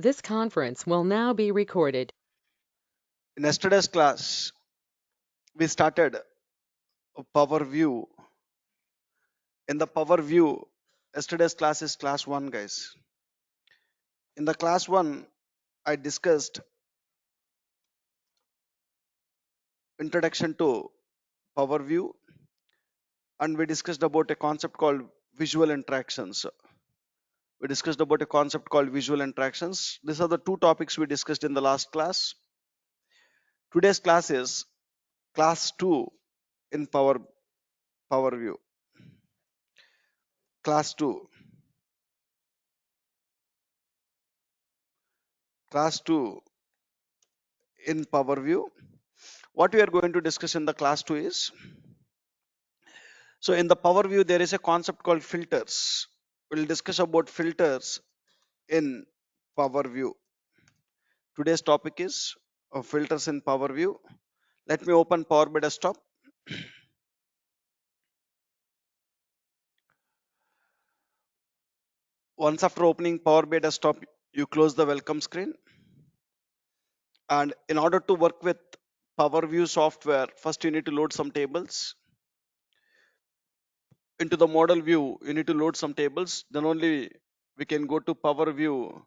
This conference will now be recorded. In yesterday's class, we started a Power View. In the Power View, yesterday's class is class 1, guys. In the class 1, I discussed introduction to Power View and we discussed about a concept called visual interactions. We discussed about a concept called visual interactions. These are the two topics we discussed in the last class. Today's class is class 2 in Power View. Class 2. Class 2 in Power View. What we are going to discuss in the class 2 is, so in the Power View there is a concept called filters. We'll discuss about filters in Power View. Today's topic is filters in Power View. Let me open Power BI Desktop. Once after opening Power BI Desktop, you close the welcome screen. And in order to work with Power View software, first you need to load some tables. Into the model view, you need to load some tables. Then only we can go to Power View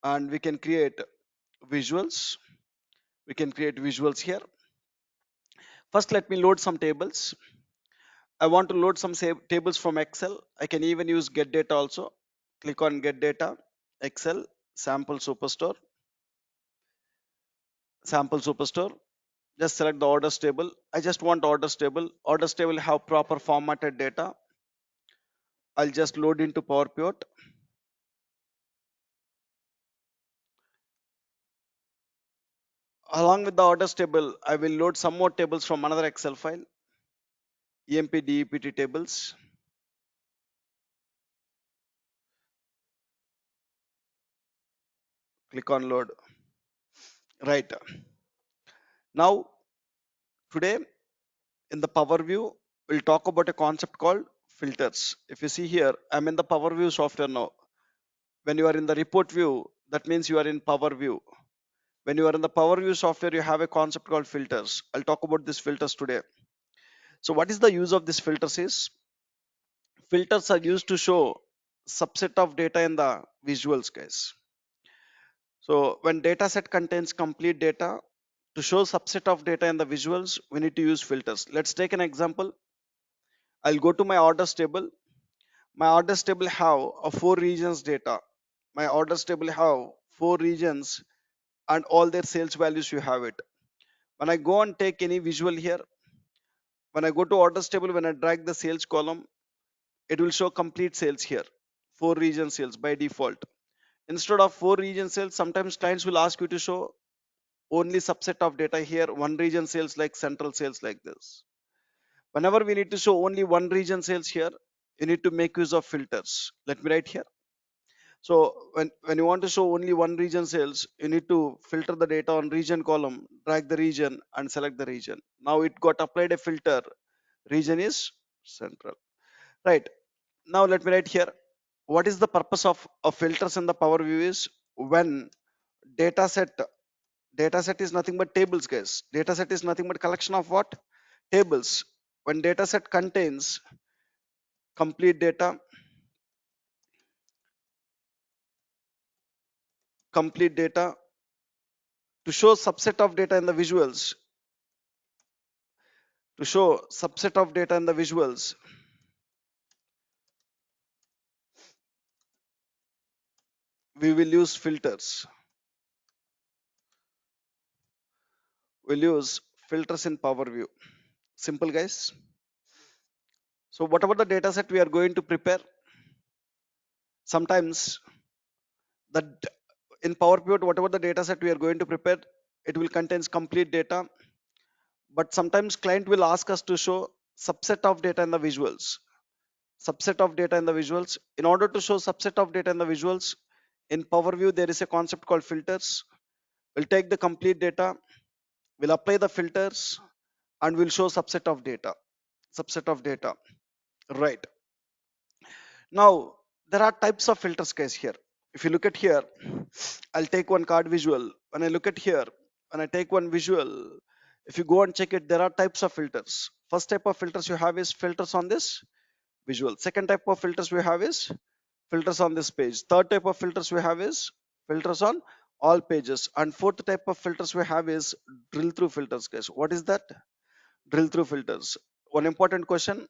and we can create visuals. We can create visuals here. First, let me load some tables. I want to load some tables from Excel. I can even use get data also. Click on get data, Excel, sample superstore, sample superstore. Just select the orders table. I just want orders table. Orders table have proper formatted data. I'll just load into Power Pivot. Along with the orders table, I will load some more tables from another Excel file, EMP DEPT tables. Click on load. Right. Now, today in the Power View, we'll talk about a concept called filters. If you see here, I'm in the Power View software now. When you are in the report view, that means you are in Power View. When you are in the Power View software, you have a concept called filters. I'll talk about these filters today. So what is the use of these filters is, filters are used to show subset of data in the visuals, guys. So when data set contains complete data, to show subset of data in the visuals, we need to use filters. Let's take an example. I'll go to my orders table. My orders table have a 4 regions data. My orders table have 4 regions and all their sales values you have it. When I go and take any visual here, when I go to orders table, when I drag the sales column, it will show complete sales here. 4 region sales by default. Instead of 4 region sales, sometimes clients will ask you to show only subset of data here, 1 region sales like central sales like this. Whenever we need to show only 1 region sales here, you need to make use of filters. Let me write here. So when you want to show only 1 region sales, you need to filter the data on region column, drag the region and select the region. Now it got applied a filter. Region is central. Right. Now let me write here. What is the purpose of filters in the Power View is, when data set is nothing but tables, guys. Data set is nothing but collection of what? Tables. When data set contains complete data, complete data, to show subset of data in the visuals, to show subset of data in the visuals, we will use filters. We'll use filters in Power View. Simple, guys. So whatever the data set we are going to prepare, sometimes that in Power Pivot, whatever the data set we are going to prepare, it will contains complete data. But sometimes client will ask us to show subset of data in the visuals. Subset of data in the visuals. In order to show subset of data in the visuals, in Power View, there is a concept called filters. We'll take the complete data, we'll apply the filters, and we'll show subset of data. Subset of data. Right. Now, there are types of filters, guys, here. If you look at here, I'll take one card visual. When I look at here, when I take one visual, if you go and check it, there are types of filters. First type of filters you have is filters on this visual. Second type of filters we have is filters on this page. Third type of filters we have is filters on all pages. And fourth type of filters we have is drill through filters, guys. What is that? Drill through filters. One important question: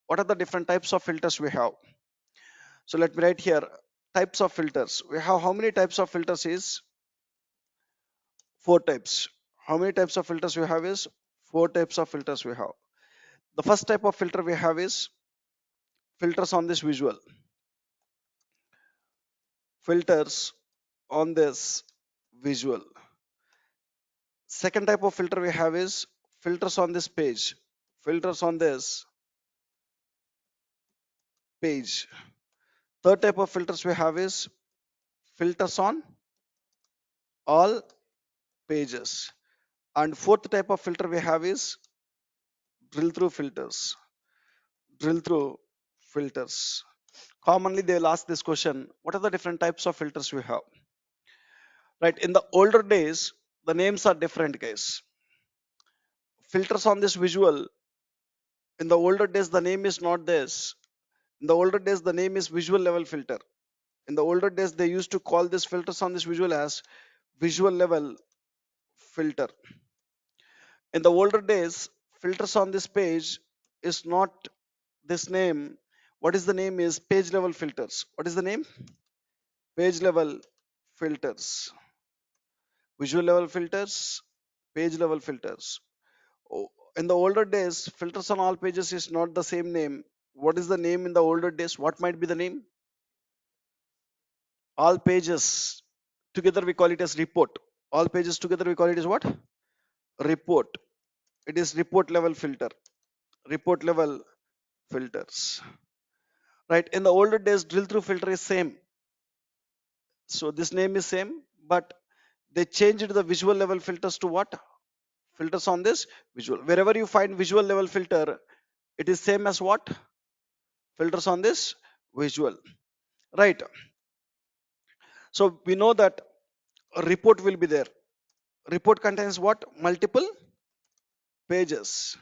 what are the different types of filters we have? So let me write here types of filters. We have how many types of filters is four types. How many types of filters we have is four types of filters we have. The first type of filter we have is filters on this visual. Filters on this visual. Second type of filter we have is filters on this page. Filters on this page. Third type of filters we have is filters on all pages. And fourth type of filter we have is drill through filters. Drill through filters. Commonly they will ask this question: what are the different types of filters we have? Right, in the older days, the names are different, guys. Filters on this visual, in the older days, the name is not this. In the older days, the name is visual level filter. In the older days, they used to call this filters on this visual as visual level filter. In the older days, filters on this page is not this name. What is the name is page level filters. What is the name? Page level filters. Visual level filters, page level filters. Oh, in the older days, filters on all pages is not the same name. What is the name in the older days? What might be the name? All pages. Together we call it as report. All pages together we call it as what? Report. It is report level filter. Report level filters. Right. In the older days, drill through filter is same. So this name is same, but they changed the visual level filters to what? Filters on this visual. Wherever you find visual level filter, it is same as what? Filters on this visual. Right. So we know that a report will be there. Report contains what? Multiple pages.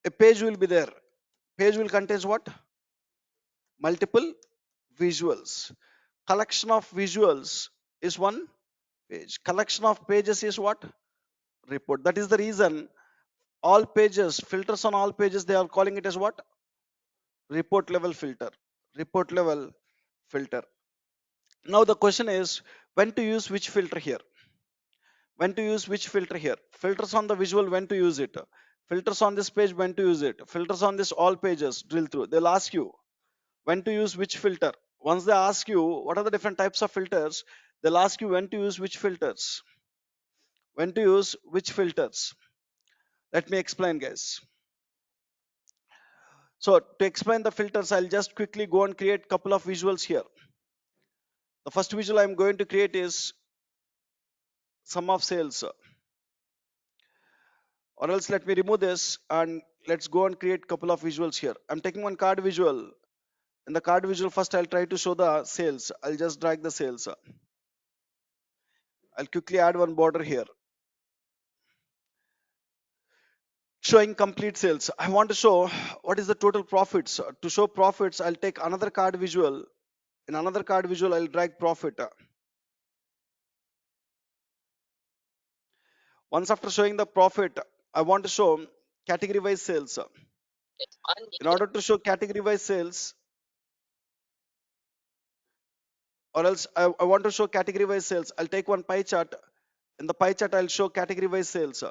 A page will be there. Page will contains what? Multiple visuals. Collection of visuals is one page. Collection of pages is what? Report. That is the reason all pages, filters on all pages, they are calling it as what? Report level filter. Report level filter. Now the question is when to use which filter here? When to use which filter here? Filters on the visual, when to use it? Filters on this page, when to use it? Filters on this all pages, drill through. They'll ask you when to use which filter. Once they ask you what are the different types of filters, they'll ask you when to use which filters. When to use which filters. Let me explain, guys. So to explain the filters, I'll just quickly go and create couple of visuals here. The first visual I'm going to create is sum of sales. Or else let me remove this and let's go and create couple of visuals here. I'm taking one card visual. In the card visual, first I'll try to show the sales. I'll just drag the sales. I'll quickly add one border here. Showing complete sales. I want to show what is the total profits. To show profits, I'll take another card visual. In another card visual, I'll drag profit. Once after showing the profit, I want to show category wise sales. In order to show category wise sales, or else I want to show category wise sales, I'll take one pie chart. In the pie chart, I'll show category wise sales.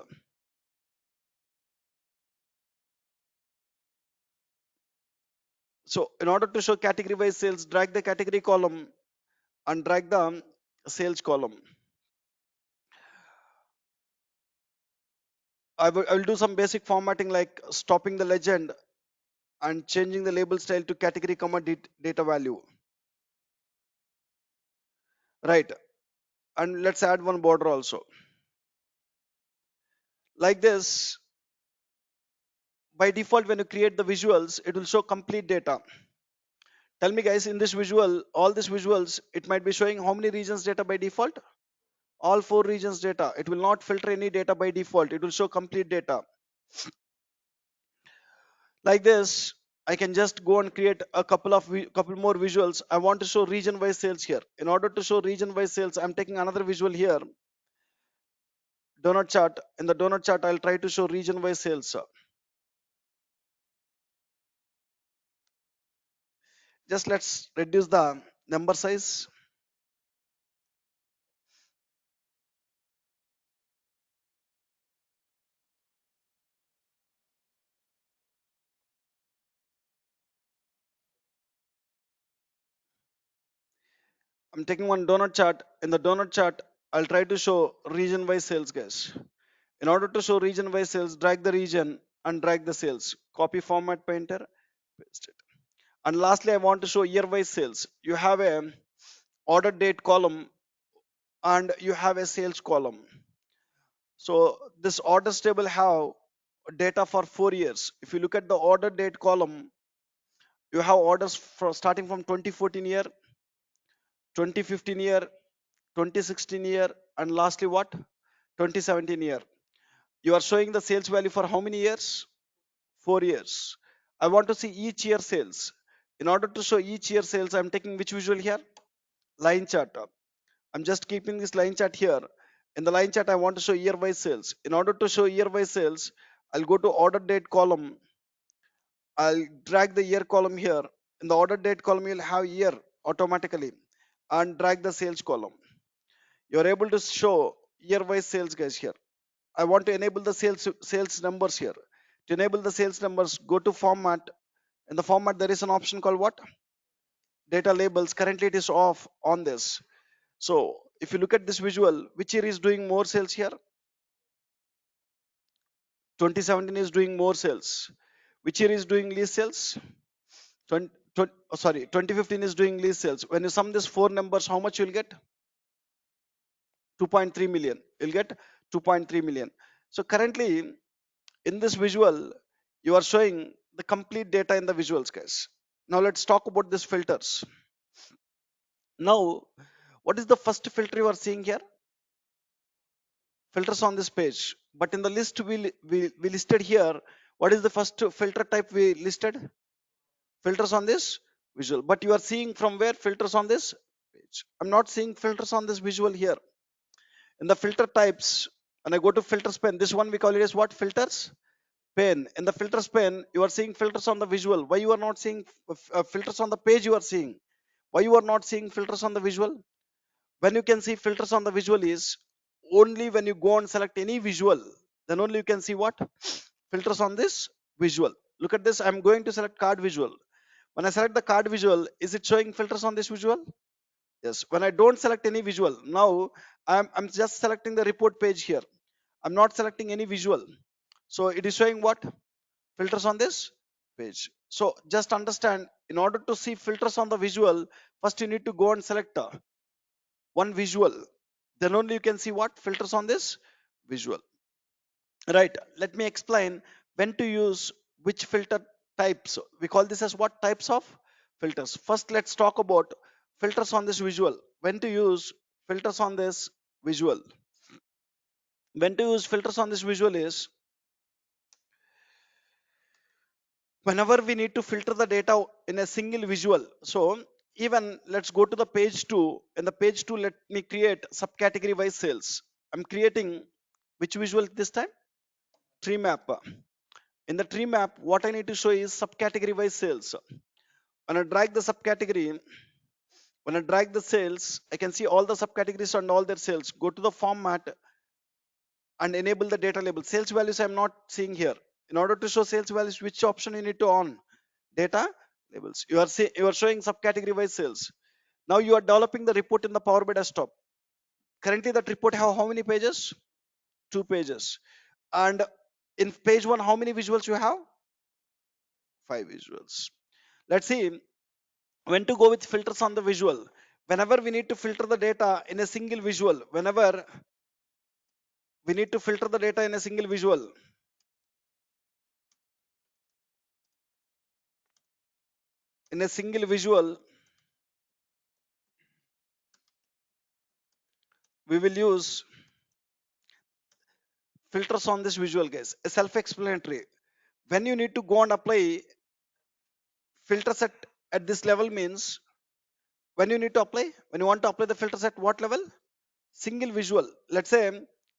So in order to show category wise sales, drag the category column and drag the sales column. I will do some basic formatting like stopping the legend and changing the label style to category comma data value. Right. And let's add one border also. Like this, by default, when you create the visuals, it will show complete data. Tell me guys, in this visual, all these visuals, it might be showing how many regions data by default? All 4 regions data. It will not filter any data by default. It will show complete data. Like this, I can just go and create a couple more visuals. I want to show region wise sales here. In order to show region wise sales, I'm taking another visual here. Donut chart. In the donut chart, I'll try to show region wise sales. Just let's reduce the number size. I'm taking one donut chart. In the donut chart, I'll try to show region wise sales, guys. In order to show region wise sales, drag the region and drag the sales. Copy format painter, paste it. And lastly, I want to show year wise sales. You have a order date column and you have a sales column. So this orders table have data for 4 years. If you look at the order date column, you have orders starting from 2014 year, 2015 year, 2016 year, and lastly what? 2017 year. You are showing the sales value for how many years? 4 years. I want to see each year sales. In order to show each year sales, I'm taking which visual here? Line chart. I'm just keeping this line chart here. In the line chart, I want to show year wise sales. In order to show year wise sales, I'll go to order date column. I'll drag the year column here. In the order date column, you'll have year automatically and drag the sales column. You're able to show year wise sales guys here. I want to enable the sales numbers here. To enable the sales numbers, go to format. In the format, there is an option called what? Data labels. Currently, it is off on this. So if you look at this visual, which year is doing more sales here? 2017 is doing more sales. Which year is doing least sales? 2015 is doing least sales. When you sum these four numbers, how much you'll get? 2.3 million. You'll get 2.3 million. So currently, in this visual, you are showing the complete data in the visuals, guys. Now let's talk about these filters. Now, what is the first filter you are seeing here? Filters on this page. But in the list we listed here, what is the first filter type we listed? Filters on this visual. But you are seeing from where filters on this page. I'm not seeing filters on this visual here. In the filter types, when I go to filters pane, this one we call it as what? Filters pane. In the filters pane, you are seeing filters on the visual. Why you are not seeing filters on the page you are seeing? Why you are not seeing filters on the visual? When you can see filters on the visual is only when you go and select any visual, then only you can see what? Filters on this visual. Look at this. I'm going to select card visual. When I select the card visual, is it showing filters on this visual? Yes. When I don't select any visual, now I'm just selecting the report page here. I'm not selecting any visual. So it is showing what? Filters on this page. So just understand, in order to see filters on the visual, first you need to go and select one visual. Then only you can see what? Filters on this visual. Right. Let me explain when to use which filter types. We call this as what? Types of filters. First, let's talk about filters on this visual. When to use filters on this visual. When to use filters on this visual is whenever we need to filter the data in a single visual. So even let's go to the page 2. In the page 2, let me create subcategory wise sales. I'm creating which visual this time? Tree map. In the tree map, what I need to show is subcategory wise sales. When I drag the subcategory, when I drag the sales, I can see all the subcategories and all their sales. Go to the format and enable the data label. Sales values I'm not seeing here. In order to show sales values, which option you need to on? Data labels. You are showing subcategory wise sales. Now you are developing the report in the Power BI desktop. Currently that report have how many pages? 2 pages. And in page 1, how many visuals you have? 5 visuals. Let's see when to go with filters on the visual. Whenever we need to filter the data in a single visual, whenever we need to filter the data in a single visual, in a single visual, we will use filters on this visual, guys. A self-explanatory. When you need to go and apply filters at this level means, when you need to apply, when you want to apply the filters at what level? Single visual. Let's say,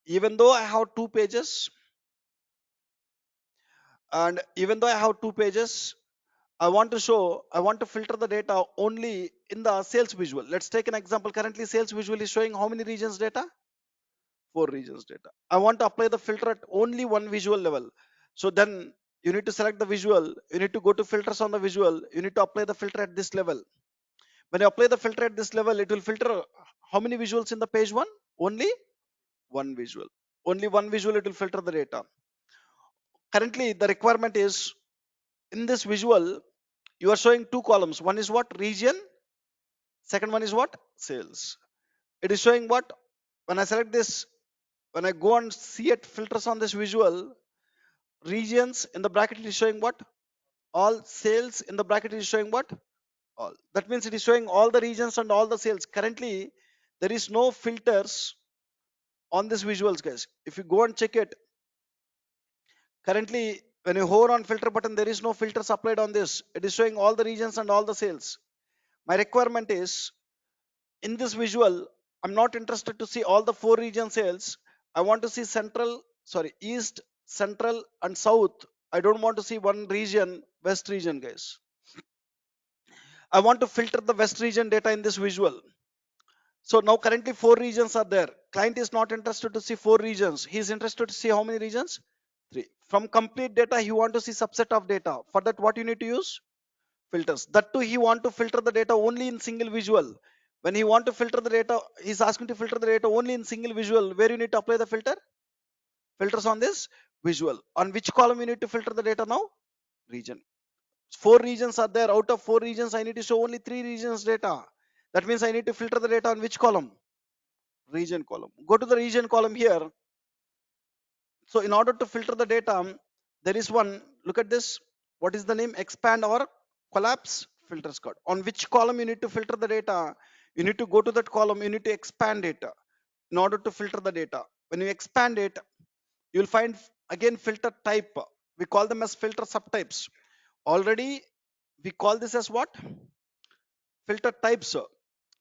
even though I have two pages, and even though I have two pages, I want to filter the data only in the sales visual. Let's take an example. Currently, sales visual is showing how many regions data? Four regions data. I want to apply the filter at only one visual level. So then you need to select the visual. You need to go to filters on the visual. You need to apply the filter at this level. When you apply the filter at this level, it will filter how many visuals in the page one? Only one visual. Only one visual, it will filter the data. Currently, the requirement is in this visual, you are showing two columns. One is what? Region. Second one is what? Sales. It is showing what? When I select this, when I go and see it filters on this visual, regions in the bracket it is showing what? All. Sales in the bracket is showing what? All. That means it is showing all the regions and all the sales. Currently, there is no filters on this visuals, guys. If you go and check it, currently when you hover on filter button, there is no filters applied on this. It is showing all the regions and all the sales. My requirement is, in this visual, I'm not interested to see all the four region sales. I want to see east, central, and south. I don't want to see one region, west region, guys. I want to filter the west region data in this visual. So now currently four regions are there. Client is not interested to see four regions. He is interested to see how many regions? Three. From complete data, he want to see subset of data. For that, what you need to use? Filters. That too, he want to filter the data only in single visual. When he want to filter the data, he's asking to filter the data only in single visual. Where you need to apply the filter? Filters on this visual. On which column you need to filter the data now? Region. Four regions are there. Out of four regions, I need to show only three regions data. That means I need to filter the data on which column? Region column. Go to the region column here. So in order to filter the data, there is one. Look at this. What is the name? Expand or collapse filters code. On which column you need to filter the data? You need to go to that column. You need to expand it in order to filter the data. When you expand it, you'll find again filter type. We call them as filter subtypes. Already we call this as what? Filter types.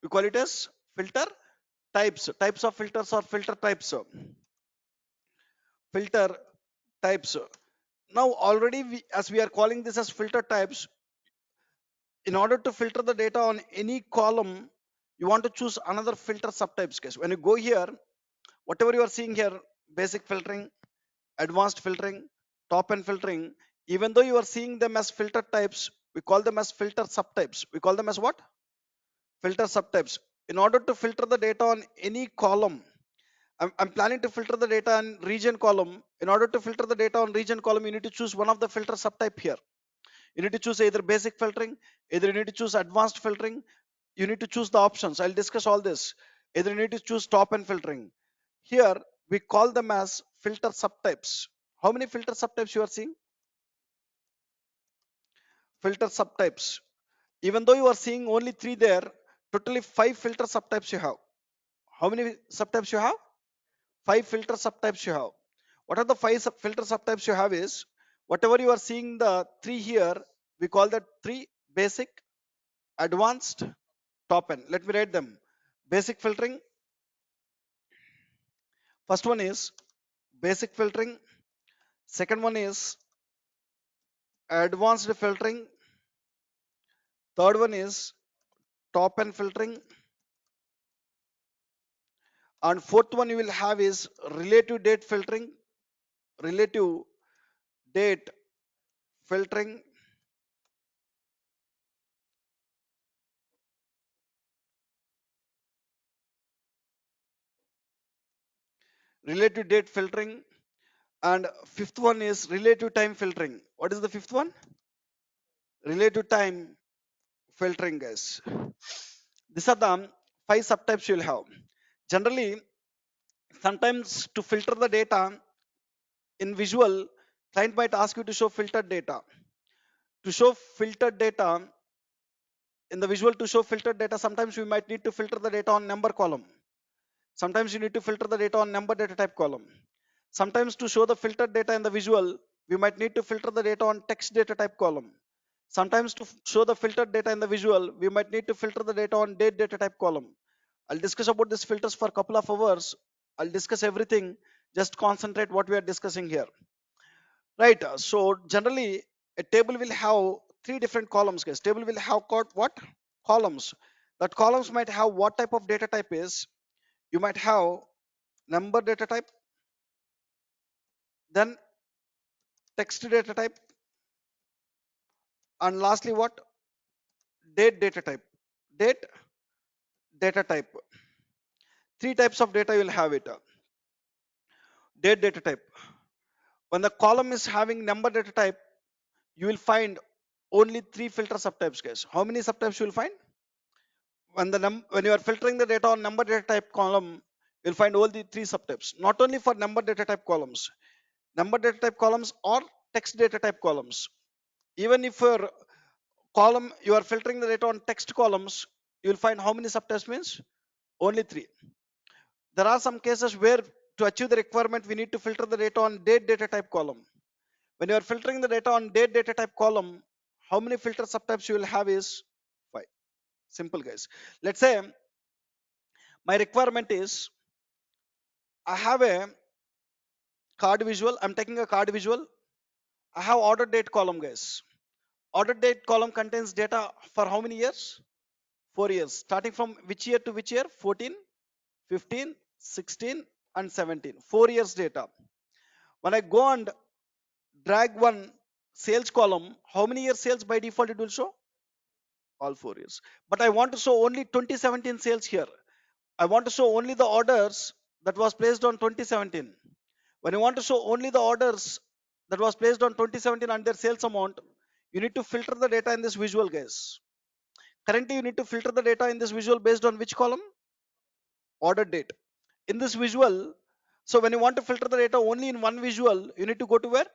We call it as filter types. Types of filters or filter types. Filter types. Now already as we are calling this as filter types, in order to filter the data on any column, you want to choose another filter subtypes, guys. When you go here, whatever you are seeing here, basic filtering, advanced filtering, top end filtering, even though you are seeing them as filter types, we call them as filter subtypes. We call them as what? Filter subtypes. In order to filter the data on any column, I'm planning to filter the data on region column. In order to filter the data on region column, you need to choose one of the filter subtype here. You need to choose either basic filtering, either you need to choose advanced filtering. You need to choose the options. I'll discuss all this. Either you need to choose top end filtering. Here we call them as filter subtypes. How many filter subtypes you are seeing? Filter subtypes. Even though you are seeing only three there, totally five filter subtypes you have. How many subtypes you have? Five filter subtypes you have. What are the five filter subtypes you have is, whatever you are seeing the three here, we call that three: basic, advanced, top end. Let me write them. Basic filtering. First one is basic filtering. Second one is advanced filtering. Third one is top end filtering. And fourth one you will have is relative date filtering. Relative date filtering. Relative date filtering. And fifth one is relative time filtering. What is the fifth one? Relative time filtering, guys. These are the five subtypes you'll have. Generally, sometimes to filter the data in visual, client might ask you to show filtered data. To show filtered data, in the visual to show filtered data, sometimes we might need to filter the data on number column. Sometimes you need to filter the data on number data type column. Sometimes to show the filtered data in the visual, we might need to filter the data on text data type column. Sometimes to show the filtered data in the visual, we might need to filter the data on date data type column. I'll discuss about these filters for a couple of hours. I'll discuss everything. Just concentrate what we are discussing here. Right. So generally, a table will have three different columns, guys. Table will have what? Columns. That columns might have what type of data type is. You might have number data type, then text data type, and lastly what? Date data type. Date data type. Three types of data you'll have it. Date data type. When the column is having number data type, you will find only three filter subtypes, guys. How many subtypes you will find? When you are filtering the data on number data type column, you'll find all the three subtypes. Not only for number data type columns, number data type columns or text data type columns. Even if your column you are filtering the data on text columns, you will find how many subtypes means only three. There are some cases where to achieve the requirement we need to filter the data on date data type column. When you are filtering the data on date data type column, how many filter subtypes you will have is five. Simple, guys. Let's say my requirement is I have a card visual. I'm taking a card visual. I have order date column, guys. Order date column contains data for how many years? 4 years. Starting from which year to which year? 14, 15, 16, and 17. 4 years data. When I go and drag one sales column, how many years sales by default it will show? All 4 years. But I want to show only 2017 sales here. I want to show only the orders that was placed on 2017. When you want to show only the orders that was placed on 2017 and their sales amount, you need to filter the data in this visual, guys. Currently, you need to filter the data in this visual based on which column? Order date. In this visual, so when you want to filter the data only in one visual, you need to go to where?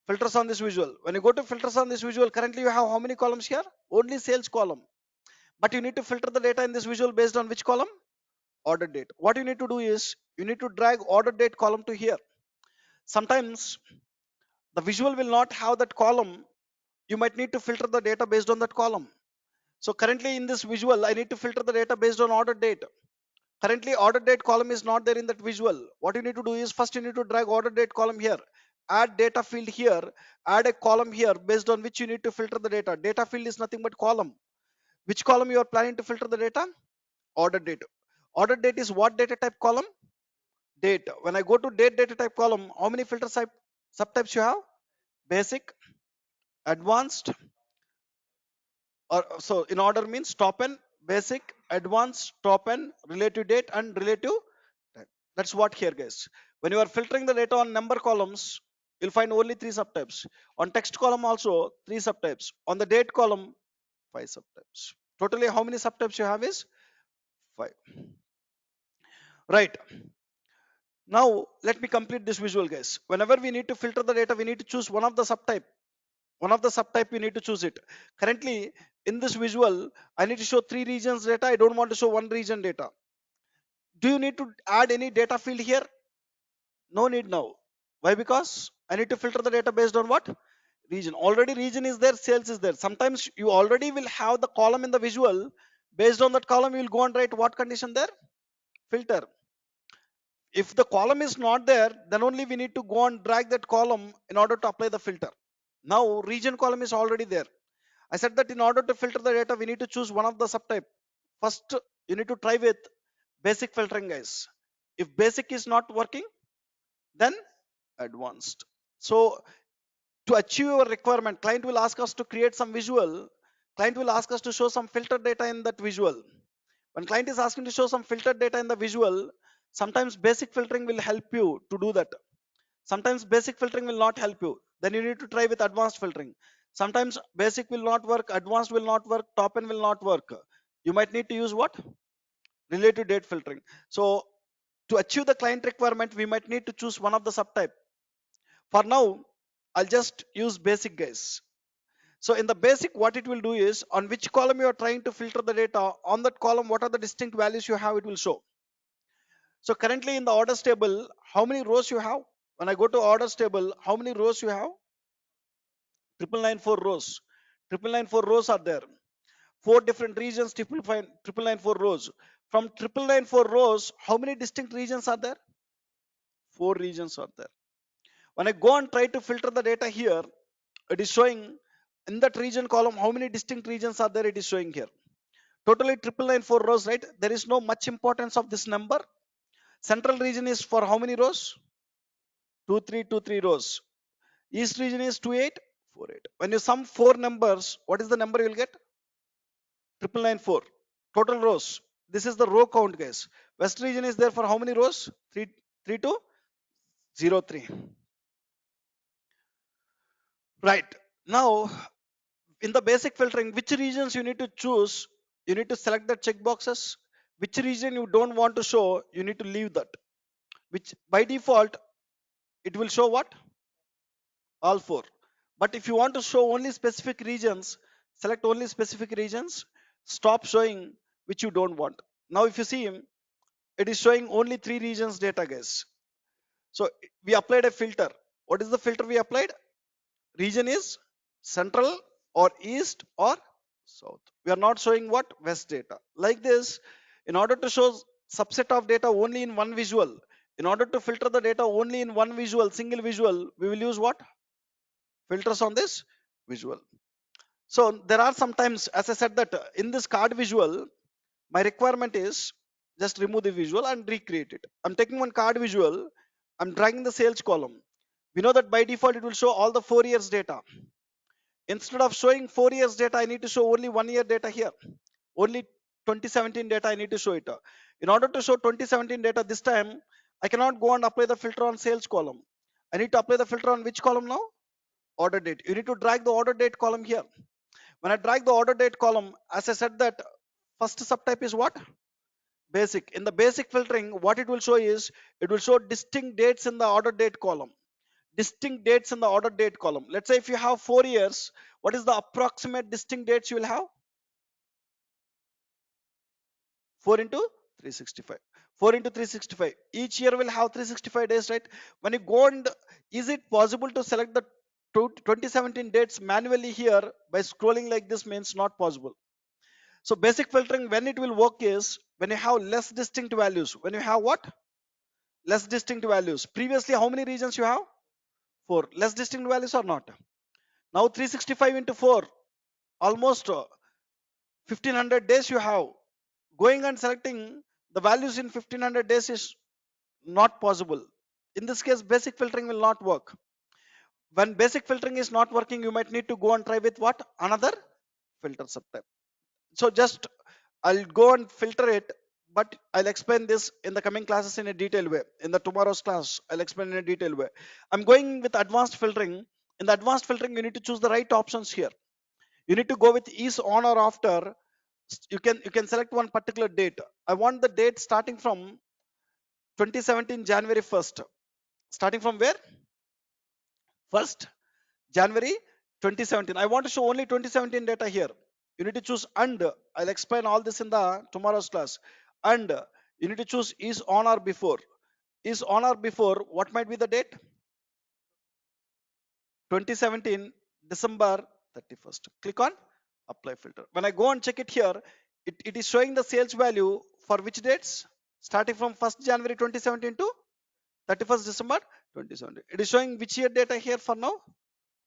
Filters on this visual. When you go to filters on this visual, currently you have how many columns here? Only sales column. But you need to filter the data in this visual based on which column? Order date. What you need to do is you need to drag order date column to here. Sometimes the visual will not have that column. You might need to filter the data based on that column. So currently in this visual, I need to filter the data based on order date. Currently order date column is not there in that visual. What you need to do is first you need to drag order date column here. Add data field here. Add a column here based on which you need to filter the data. Data field is nothing but column. Which column you are planning to filter the data? Order date. Order date is what data type column? Date. When I go to date data type column, how many filter subtypes you have? Basic, advanced, or so in order means top n, basic, advanced, top n, relative date, and relative time. That's what here, guys. When you are filtering the data on number columns, you'll find only three subtypes. On text column also three subtypes. On the date column, five subtypes. Totally, how many subtypes you have is five. Right. Now let me complete this visual, guys. Whenever we need to filter the data, we need to choose one of the subtype. One of the subtype we need to choose it. Currently in this visual, I need to show three regions data. I don't want to show one region data. Do you need to add any data field here? No need now. Why? Because I need to filter the data based on what? Region. Already region is there, sales is there. Sometimes you already will have the column in the visual. Based on that column, you will go and write what condition there? Filter. If the column is not there, then only we need to go and drag that column in order to apply the filter. Now region column is already there. I said that in order to filter the data, we need to choose one of the subtype. First, you need to try with basic filtering, guys. If basic is not working, then advanced. So to achieve our requirement, client will ask us to create some visual. Client will ask us to show some filtered data in that visual. When client is asking to show some filtered data in the visual, sometimes basic filtering will help you to do that. Sometimes basic filtering will not help you. Then you need to try with advanced filtering. Sometimes basic will not work, advanced will not work, top end will not work. You might need to use what? Relative date filtering. So to achieve the client requirement, we might need to choose one of the subtype. For now, I'll just use basic, guys. So in the basic, what it will do is, on which column you are trying to filter the data, on that column, what are the distinct values you have, it will show. So currently in the orders table, how many rows you have? When I go to orders table, how many rows you have? 9994 rows. 9994 rows are there. Four different regions, 9994 rows. From 9994 rows, how many distinct regions are there? Four regions are there. When I go and try to filter the data here, it is showing in that region column how many distinct regions are there, it is showing here. Totally 9994 rows, right? There is no much importance of this number. Central region is for how many rows? 2323 rows. East region is 2848. When you sum four numbers, what is the number you will get? 9994. Total rows. This is the row count, guys. West region is there for how many rows? 3203. Right. Now, in the basic filtering, which regions you need to choose? You need to select the check boxes. Which region you don't want to show, you need to leave that. Which by default, it will show what? All four. But if you want to show only specific regions, select only specific regions, stop showing which you don't want. Now if you see, it is showing only three regions data, guys. So we applied a filter. What is the filter we applied? Region is central or east or south. We are not showing what? West data. Like this, in order to show subset of data only in one visual, in order to filter the data only in one visual, single visual, we will use what? Filters on this visual. So there are sometimes, as I said, that in this card visual, my requirement is just remove the visual and recreate it. I'm taking one card visual, I'm dragging the sales column. We know that by default it will show all the 4 years data. Instead of showing 4 years data, I need to show only 1 year data here. Only 2017 data I need to show it. In order to show 2017 data this time, I cannot go and apply the filter on sales column. I need to apply the filter on which column now? Order date. You need to drag the order date column here. When I drag the order date column, as I said that first subtype is what? Basic. In the basic filtering, what it will show is, it will show distinct dates in the order date column. Distinct dates in the order date column. Let's say if you have 4 years, what is the approximate distinct dates you will have? 4 into 365. 4 into 365. Each year will have 365 days, right? When you go and, is it possible to select the 2017 dates manually here by scrolling like this? Means not possible. So basic filtering, when it will work is when you have less distinct values. When you have what? Less distinct values. Previously, how many regions you have? 4. Less distinct values or not? Now 365 into 4, almost 1500 days you have. Going and selecting the values in 1500 days is not possible. In this case, basic filtering will not work. When basic filtering is not working, you might need to go and try with what? Another filter subtype. So just I'll go and filter it, but I'll explain this in the coming classes in a detailed way. In the tomorrow's class, I'll explain in a detailed way. I'm going with advanced filtering. In the advanced filtering, you need to choose the right options here. You need to go with is on or after. You can select one particular date. I want the date starting from 2017 January 1st. Starting from where? 1st January 2017. I want to show only 2017 data here. You need to choose and. I'll explain all this in the tomorrow's class. And you need to choose is on or before. Is on or before, what might be the date? 2017 December 31st. Click on apply filter. When I go and check it here, it is showing the sales value for which dates? Starting from 1st January 2017 to 31st December 2017. It is showing which year data here for now?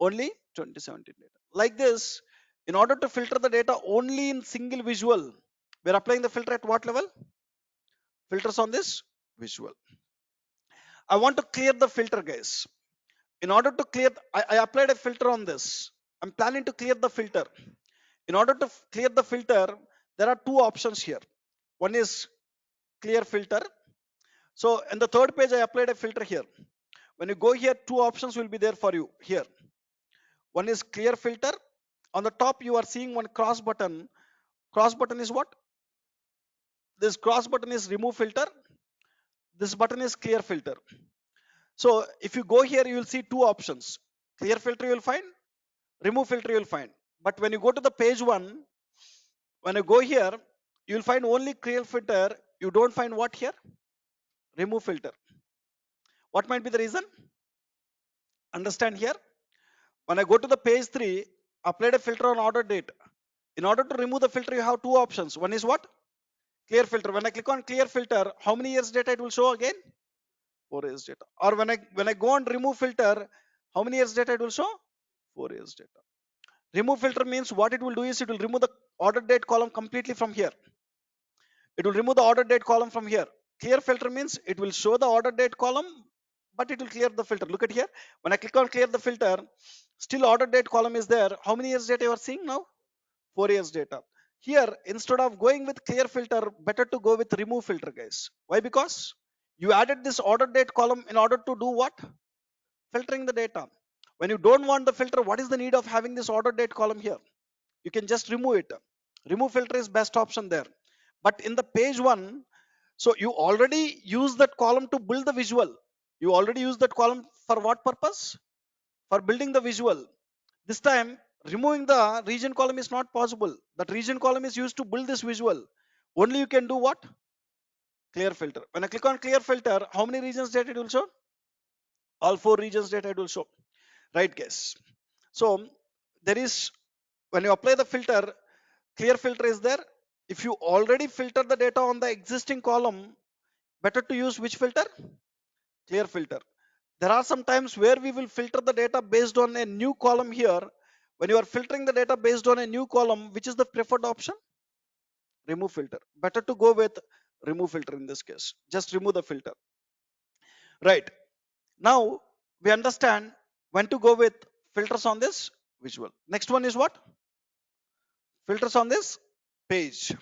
Only 2017 data. Like this, in order to filter the data only in single visual, we are applying the filter at what level? Filters on this visual. I want to clear the filter, guys. In order to clear, I applied a filter on this. I'm planning to clear the filter. In order to clear the filter, there are two options here. One is clear filter. So in the third page, I applied a filter here. When you go here, two options will be there for you here. One is clear filter. On the top, you are seeing one cross button. Cross button is what? This cross button is remove filter. This button is clear filter. So if you go here, you will see two options. Clear filter you will find, remove filter you will find. But when you go to the page 1, when you go here, you will find only clear filter. You don't find what here? Remove filter. What might be the reason? Understand here. When I go to the page 3, applied a filter on order date. In order to remove the filter, you have two options. One is what? Clear filter. When I click on clear filter, how many years data it will show again? 4 years data. Or when I go on remove filter, how many years data it will show? 4 years data. Remove filter means what it will do is it will remove the order date column completely from here. It will remove the order date column from here. Clear filter means it will show the order date column, but it will clear the filter. Look at here. When I click on clear the filter, still order date column is there. How many years data you are seeing now? 4 years data. Here, instead of going with clear filter, better to go with remove filter, guys. Why? Because you added this order date column in order to do what? Filtering the data. When you don't want the filter, what is the need of having this order date column here? You can just remove it. Remove filter is best option there. But in the page 1, so you already use that column to build the visual. You already use that column for what purpose? For building the visual. This time, removing the region column is not possible. That region column is used to build this visual. Only you can do what? Clear filter. When I click on clear filter, how many regions data it will show? All 4 regions data it will show. Right, guys? So there is, when you apply the filter, clear filter is there. If you already filter the data on the existing column, better to use which filter? Clear filter. There are some times where we will filter the data based on a new column here. When you are filtering the data based on a new column, which is the preferred option? Remove filter. Better to go with remove filter in this case. Just remove the filter. Right. Now we understand when to go with filters on this visual. Next one is what? Filters on this page.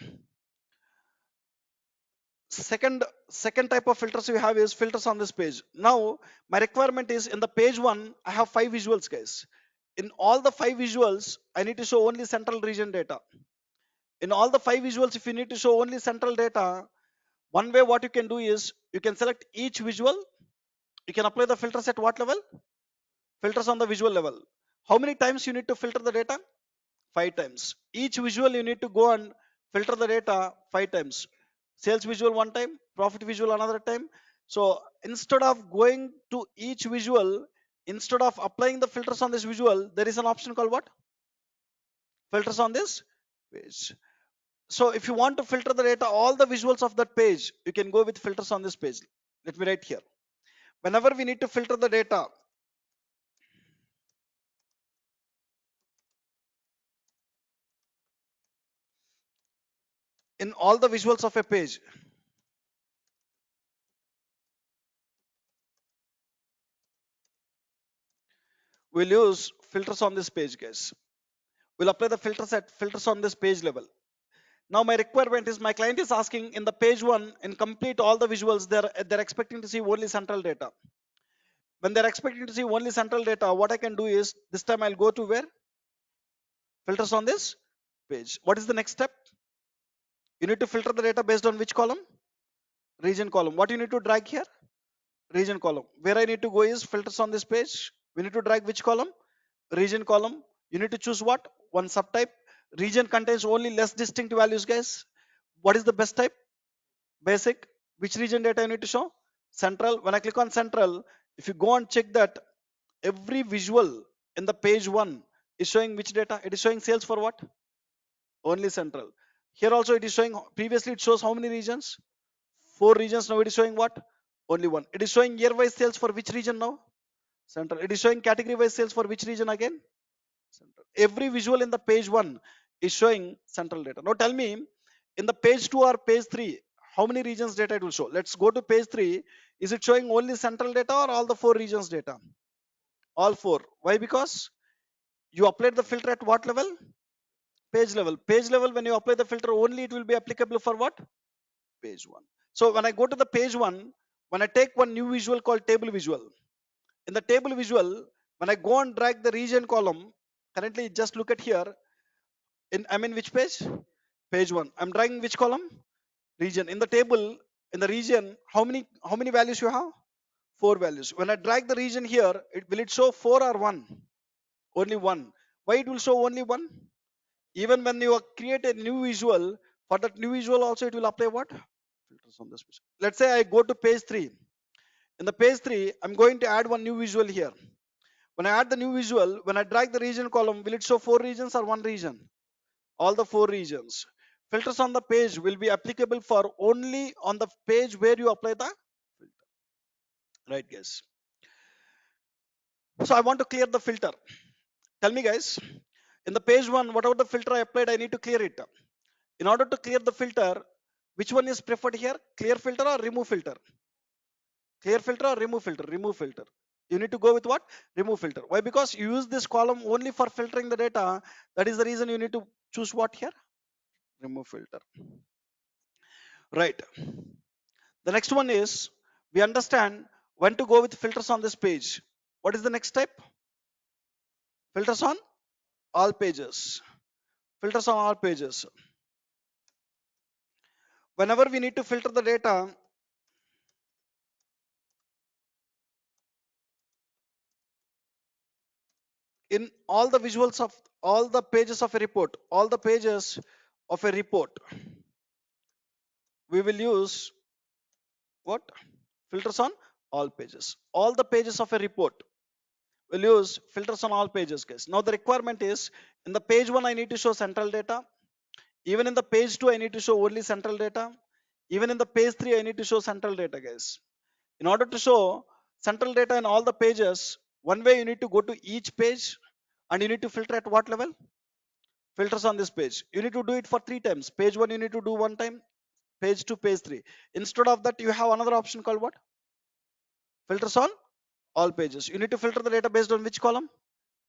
Second type of filters we have is filters on this page. Now my requirement is in the page 1, I have 5 visuals, guys. In all the 5 visuals, I need to show only central region data. In all the 5 visuals, if you need to show only central data, one way what you can do is you can select each visual. You can apply the filters at what level? Filters on the visual level. How many times you need to filter the data? 5 times. Each visual you need to go and filter the data 5 times. Sales visual one time, profit visual another time. So instead of going to each visual, instead of applying the filters on this visual, there is an option called what? Filters on this page. So if you want to filter the data, all the visuals of that page, you can go with filters on this page. Let me write here. Whenever we need to filter the data, in all the visuals of a page, we'll use filters on this page, guys. We'll apply the filters on this page level. Now my requirement is my client is asking in the page 1 in complete all the visuals they're expecting to see only central data. When they're expecting to see only central data, what I can do is this time I'll go to where? Filters on this page. What is the next step? You need to filter the data based on which column? Region column. What you need to drag here? Region column. Where I need to go is filters on this page. We need to drag which column? Region column. You need to choose what? One subtype. Region contains only less distinct values, guys. What is the best type? Basic. Which region data you need to show? Central. When I click on central, if you go and check that every visual in the page 1 is showing which data? It is showing sales for what? Only central. Here also it is showing, previously it shows how many regions? 4 regions. Now it is showing what? Only one. It is showing year wise sales for which region now? Central. It is showing category wise sales for which region again? Central. Every visual in the page 1 is showing central data. Now tell me, in the page 2 or page 3, how many regions data it will show? Let's go to page 3. Is it showing only central data or all the 4 regions data? All 4. Why? Because you applied the filter at what level? Page level. Page level, when you apply the filter, only it will be applicable for what? Page 1. So when I go to the page 1, when I take one new visual called table visual, in the table visual, when I go and drag the region column, currently just look at here, I'm in which page? Page 1. I'm dragging which column? Region. In the table, in the region, how many values you have? 4 values. When I drag the region here, will it show 4 or 1? Only 1. Why it will show only 1? Even when you create a new visual, for that new visual also it will apply what? Filters on this page. Let's say I go to page 3. In the page 3, I'm going to add one new visual here. When I add the new visual, when I drag the region column, will it show 4 regions or one region? All the 4 regions. Filters on the page will be applicable for only on the page where you apply the filter. Right, guys? So I want to clear the filter. Tell me, guys, in the page 1, whatever the filter I applied, I need to clear it. In order to clear the filter, which one is preferred here? Clear filter or remove filter? Clear filter or remove filter? Remove filter. You need to go with what? Remove filter. Why? Because you use this column only for filtering the data. That is the reason you need to choose what here? Remove filter. Right. The next one is we understand when to go with filters on this page. What is the next step? Filters on all pages. Filters on all pages. Whenever we need to filter the data, in all the visuals of all the pages of a report, all the pages of a report, we will use what? Filters on all pages. All the pages of a report will use filters on all pages, guys. Now the requirement is in the page 1 I need to show central data. Even in the page 2 I need to show only central data. Even in the page 3 I need to show central data, guys. In order to show central data in all the pages, one way you need to go to each page and you need to filter at what level? Filters on this page. You need to do it for 3 times. Page 1 you need to do 1 time, page 2, page 3. Instead of that, you have another option called what? Filters on all pages. You need to filter the data based on which column?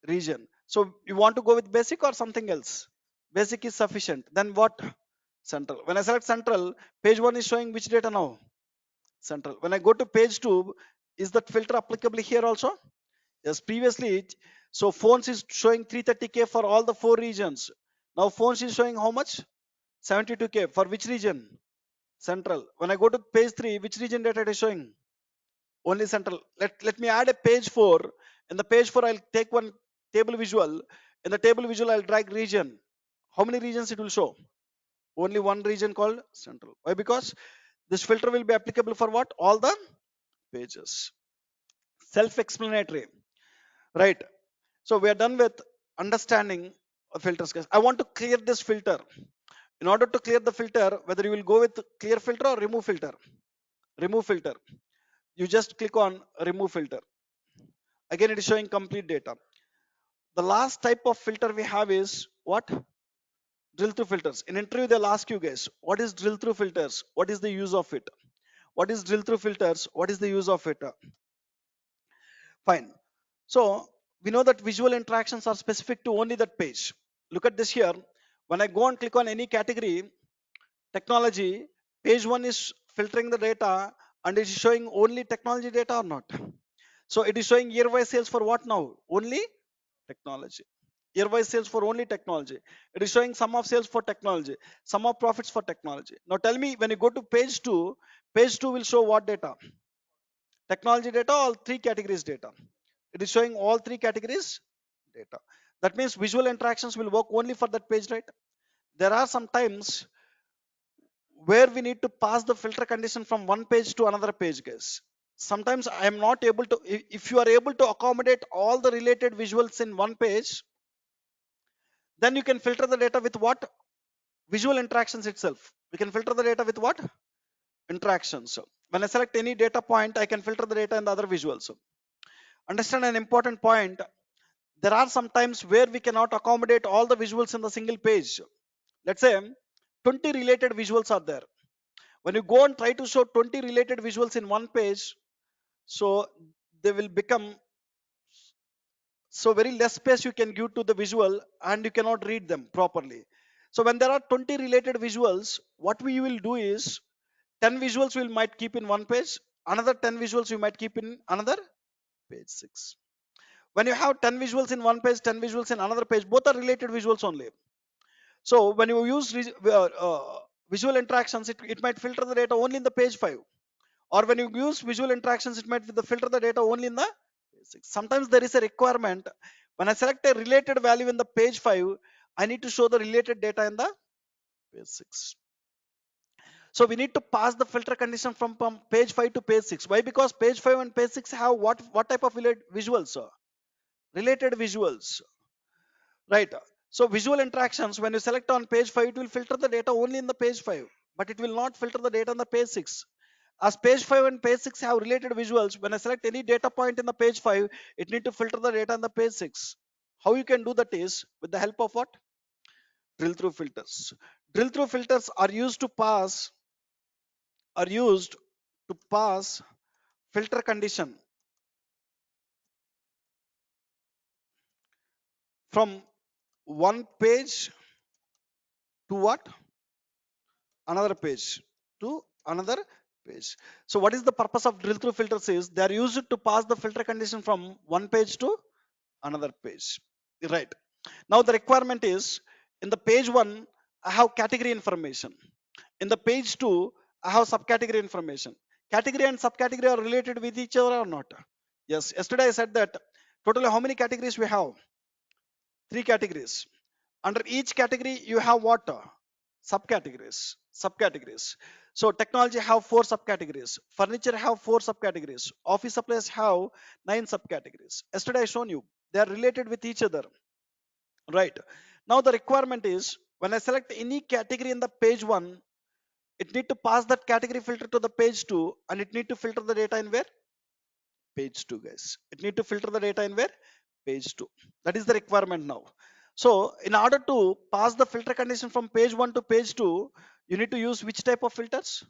Region. So you want to go with basic or something else? Basic is sufficient. Then what? Central. When I select central, page 1 is showing which data now? Central. When I go to page 2, is that filter applicable here also? Yes, previously, so phones is showing 330K for all the 4 regions. Now phones is showing how much? 72K. For which region? Central. When I go to page 3, which region data it is showing? Only central. Let me add a page 4. In the page 4, I'll take one table visual. In the table visual, I'll drag region. How many regions it will show? Only one region called central. Why? Because this filter will be applicable for what? All the pages. Self-explanatory. Right. So we are done with understanding of filters, guys. I want to clear this filter. In order to clear the filter, whether you will go with clear filter or remove filter, you just click on remove filter. Again, it is showing complete data. The last type of filter we have is what? Drill through filters. In interview, they'll ask you guys, what is drill through filters? What is the use of it? What is drill through filters? What is the use of it? Fine. So we know that visual interactions are specific to only that page. Look at this here. When I go and click on any category, technology, page 1 is filtering the data and it is showing only technology data or not. So it is showing year-wise sales for what now? Only technology. Year-wise sales for only technology. It is showing sum of sales for technology, sum of profits for technology. Now tell me, when you go to page 2 will show what data? Technology data, all 3 categories data. It is showing all 3 categories data. That means visual interactions will work only for that page, right? There are some times where we need to pass the filter condition from one page to another page, guys. Sometimes I am not able to, if you are able to accommodate all the related visuals in one page, then you can filter the data with what? Visual interactions itself. We can filter the data with what? Interactions. When I select any data point, I can filter the data in the other visuals. Understand an important point. There are some times where we cannot accommodate all the visuals in the single page. Let's say 20 related visuals are there. When you go and try to show 20 related visuals in one page, so they will become so very less space you can give to the visual and you cannot read them properly. So when there are 20 related visuals, what we will do is 10 visuals we might keep in one page, another 10 visuals you might keep in another page 6. When you have 10 visuals in one page, 10 visuals in another page, both are related visuals only. So when you use visual interactions, it might filter the data only in the page 5. Or when you use visual interactions, it might filter the data only in the page 6. Sometimes there is a requirement. When I select a related value in the page 5, I need to show the related data in the page 6. So we need to pass the filter condition from page 5 to page 6. Why? Because page 5 and page 6 have what type of visuals, sir? Related visuals, right? So visual interactions, when you select on page 5, it will filter the data only in the page 5, but it will not filter the data on the page 6. As page 5 and page 6 have related visuals, when I select any data point in the page 5, it need to filter the data on the page 6. How you can do that is with the help of what? Drill through filters. Drill through filters are used to pass filter condition from one page to what? Another page to another page. So what is the purpose of drill through filters is they are used to pass the filter condition from one page to another page, right? Now the requirement is, in the page 1 I have category information, in the page 2 I have subcategory information. Category and subcategory are related with each other or not? Yes, yesterday I said that totally how many categories we have? Three categories. Under each category you have what? Subcategories. So technology have four subcategories, furniture have four subcategories, office supplies have nine subcategories. Yesterday I shown you they are related with each other, right? Now the requirement is, when I select any category in the page 1, it need to pass that category filter to the page 2, and it need to filter the data in where? Page 2, guys. It need to filter the data in where? Page 2. That is the requirement now. So in order to pass the filter condition from page 1 to page 2, you need to use which type of filters?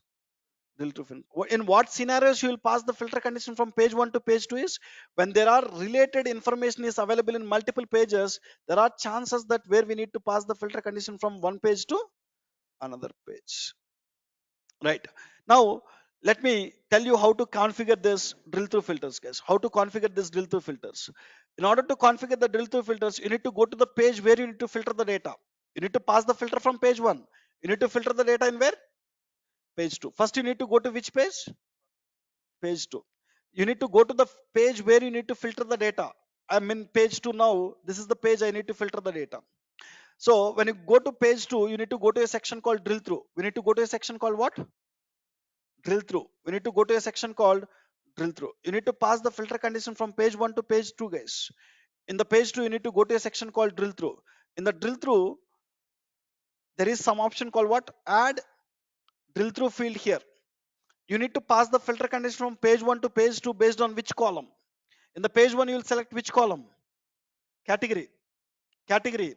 Drill through filter. In what scenarios you will pass the filter condition from page 1 to page 2 is when there are related information is available in multiple pages. There are chances that where we need to pass the filter condition from one page to another page, right? Now let me tell you how to configure this drill through filters, guys. How to configure this drill through filters? In order to configure the drill through filters, you need to go to the page where you need to filter the data. You need to pass the filter from page 1. You need to filter the data in where? Page 2. First you need to go to which page? Page 2. You need to go to the page where you need to filter the data. I'm in page 2 now. This is the page I need to filter the data. So when you go to page 2, you need to go to a section called drill through. We need to go to a section called what? Drill through. We need to go to a section called drill through. You need to pass the filter condition from page 1 to page 2, guys. In the page 2, you need to go to a section called drill through. In the drill through, there is some option called what? Add drill through field here. You need to pass the filter condition from page 1 to page 2 based on which column? In the page 1, you will select which column? Category. Category.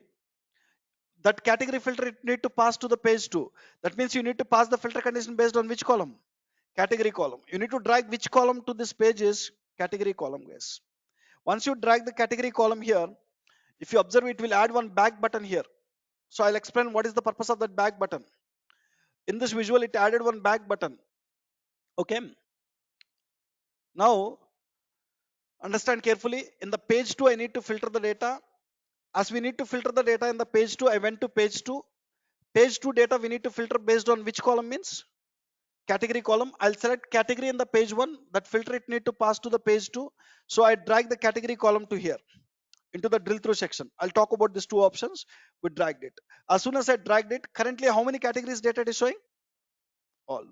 That category filter it need to pass to the page 2. That means you need to pass the filter condition based on which column? Category column. You need to drag which column to this page is category column, guys. Once you drag the category column here, if you observe, it will add one back button here. So I'll explain what is the purpose of that back button. In this visual, it added one back button. Okay. Now, understand carefully. In the page 2, I need to filter the data. As we need to filter the data in the page 2, I went to page 2. Page 2 data we need to filter based on which column means? Category column. I'll select category in the page 1. That filter it need to pass to the page 2. So I drag the category column to here, into the drill through section. I'll talk about these two options. We dragged it. As soon as I dragged it, currently how many categories data it is showing? All.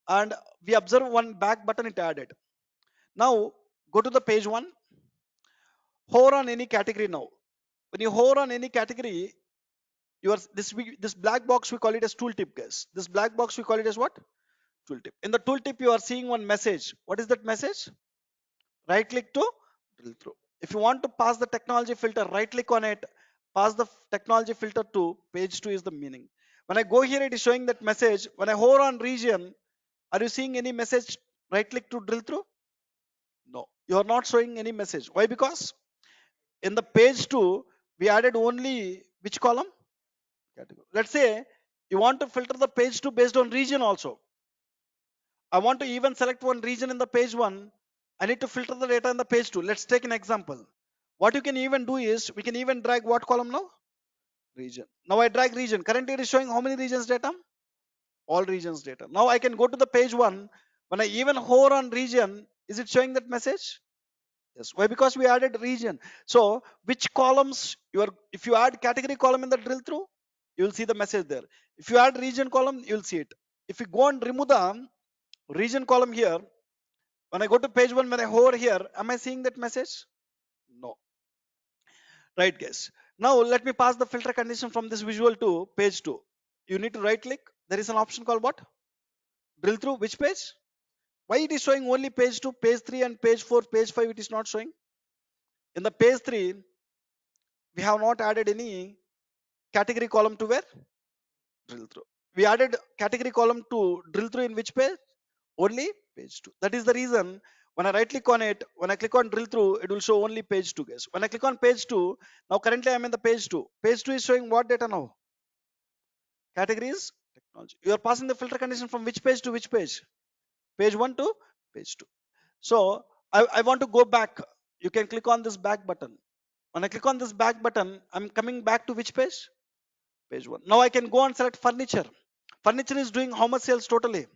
And we observe one back button it added. Now go to the page 1. Hover on any category now. When you hover on any category, this black box we call it as tooltip, guys. This black box we call it as what? Tooltip. In the tooltip you are seeing one message. What is that message? Right click to drill through. If you want to pass the technology filter, right click on it, pass the technology filter to page 2 is the meaning. When I go here, it is showing that message. When I hover on region, are you seeing any message? Right click to drill through? No, you are not showing any message. Why? Because in the page 2, we added only which column? Category. Let's say you want to filter the page 2 based on region also. I want to even select one region in the page 1. I need to filter the data in the page 2. Let's take an example. What you can even do is, we can even drag what column now? Region. Now I drag region. Currently it is showing how many regions data? All regions data. Now I can go to the page 1. When I even hover on region, is it showing that message? Yes. Why? Because we added region. So which columns you are, if you add category column in the drill through, you will see the message there. If you add region column, you will see it. If you go and remove the region column here, when I go to page one, when I hover here, am I seeing that message? No. Right, guys. Now let me pass the filter condition from this visual to page two. You need to right click. There is an option called what? Drill through which page? Why it is showing only page two, page three, and page four, page five? It is not showing. In the page three, we have not added any category column to where? Drill through. We added category column to drill through in which page? Only page two. That is the reason when I right click on it, when I click on drill through, it will show only page two, guys. When I click on page two, now currently I'm in the page two. Page two is showing what data now? Categories, technology. You are passing the filter condition from which page to which page? Page one to page two. So I want to go back. You can click on this back button. When I click on this back button, I'm coming back to which page? Page one. Now I can go and select furniture. Furniture is doing how much sales totally?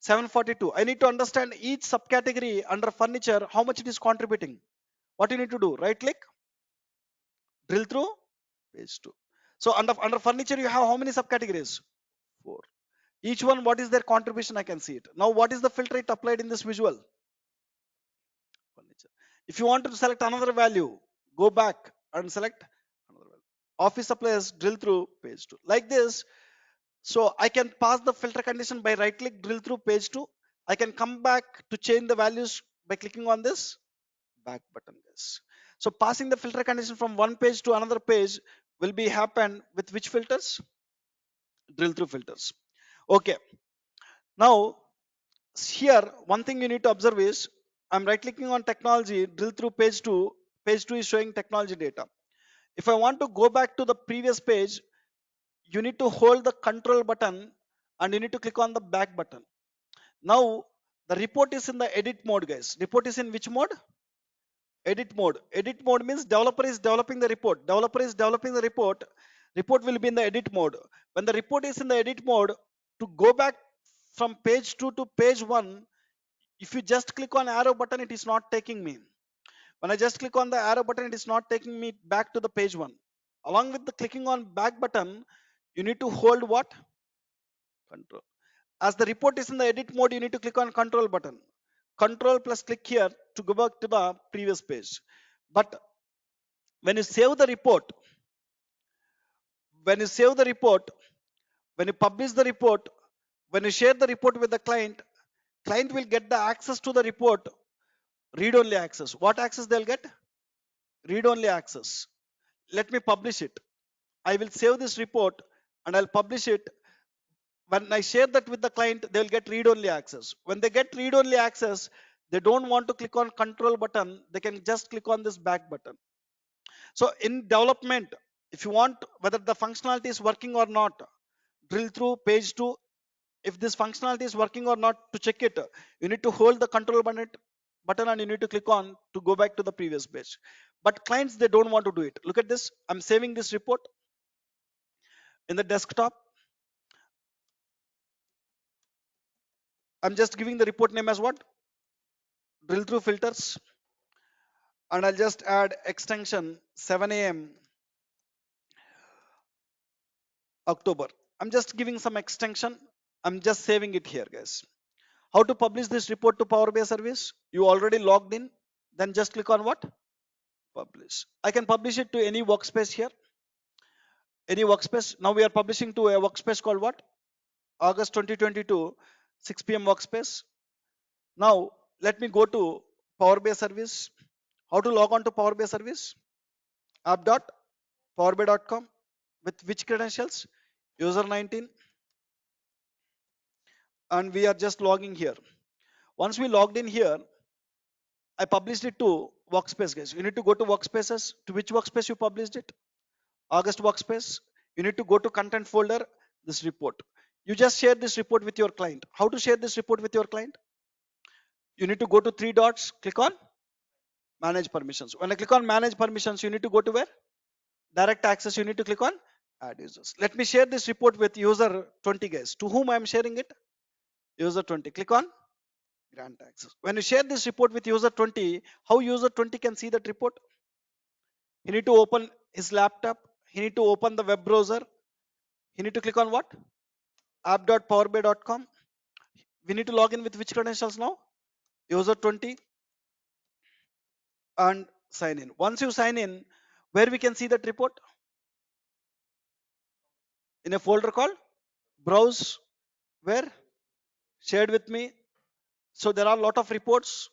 742. I need to understand each subcategory under furniture, how much it is contributing. What you need to do? Right click, drill through, page two. So under furniture, you have how many subcategories? Four. Each one, what is their contribution? I can see it. Now, what is the filter it applied in this visual? Furniture. If you want to select another value, go back and select another value. Office supplies, drill through, page two. Like this. So I can pass the filter condition by right click, drill through page two. I can come back to change the values by clicking on this back button, guys. So passing the filter condition from one page to another page will be happen with which filters? Drill through filters. Okay. Now here, one thing you need to observe is I'm right clicking on technology, drill through page two. Page two is showing technology data. If I want to go back to the previous page, you need to hold the control button and you need to click on the back button. Now the report is in the edit mode, guys. Report is in which mode? Edit mode. Edit mode means developer is developing the report. Developer is developing the report. Report will be in the edit mode. When the report is in the edit mode, to go back from page 2 to page 1, if you just click on arrow button, it is not taking me. When I just click on the arrow button, it is not taking me back to the page 1. Along with the clicking on back button, you need to hold what? Control. As the report is in the edit mode, you need to click on control button. Control plus click here to go back to the previous page. But when you save the report, when you save the report, when you publish the report, when you share the report with the client, client will get the access to the report, read only access. What access they'll get? Read only access. Let me publish it. I will save this report and I'll publish it. When I share that with the client, they'll get read only access. When they get read only access, they don't want to click on control button. They can just click on this back button. So in development, if you want whether the functionality is working or not, drill through page two. If this functionality is working or not, to check it, you need to hold the control button and you need to click on to go back to the previous page. But clients, they don't want to do it. Look at this. I'm saving this report in the desktop. I'm just giving the report name as what? Drill through filters. And I'll just add extension 7 a.m. October. I'm just giving some extension. I'm just saving it here, guys. How to publish this report to Power BI service? You already logged in. Then just click on what? Publish. I can publish it to any workspace here. Any workspace. Now we are publishing to a workspace called what? August 2022, 6 p.m. workspace. Now let me go to Power BI service. How to log on to Power BI service? app.powerbi.com with which credentials? User 19. And we are just logging here. Once we logged in here, I published it to workspace, guys. You need to go to workspaces. To which workspace you published it? August workspace. You need to go to content folder, this report. You just share this report with your client. How to share this report with your client? You need to go to three dots, click on manage permissions. When I click on manage permissions, you need to go to where? Direct access, you need to click on add users. Let me share this report with user 20, guys. To whom I am sharing it? User 20. Click on grant access. When you share this report with user 20, how user 20 can see that report? He need to open his laptop. He need to open the web browser. He need to click on what? app.powerbay.com. We need to log in with which credentials now? User 20 and sign in. Once you sign in, where we can see that report? In a folder called browse, where shared with me. So there are a lot of reports.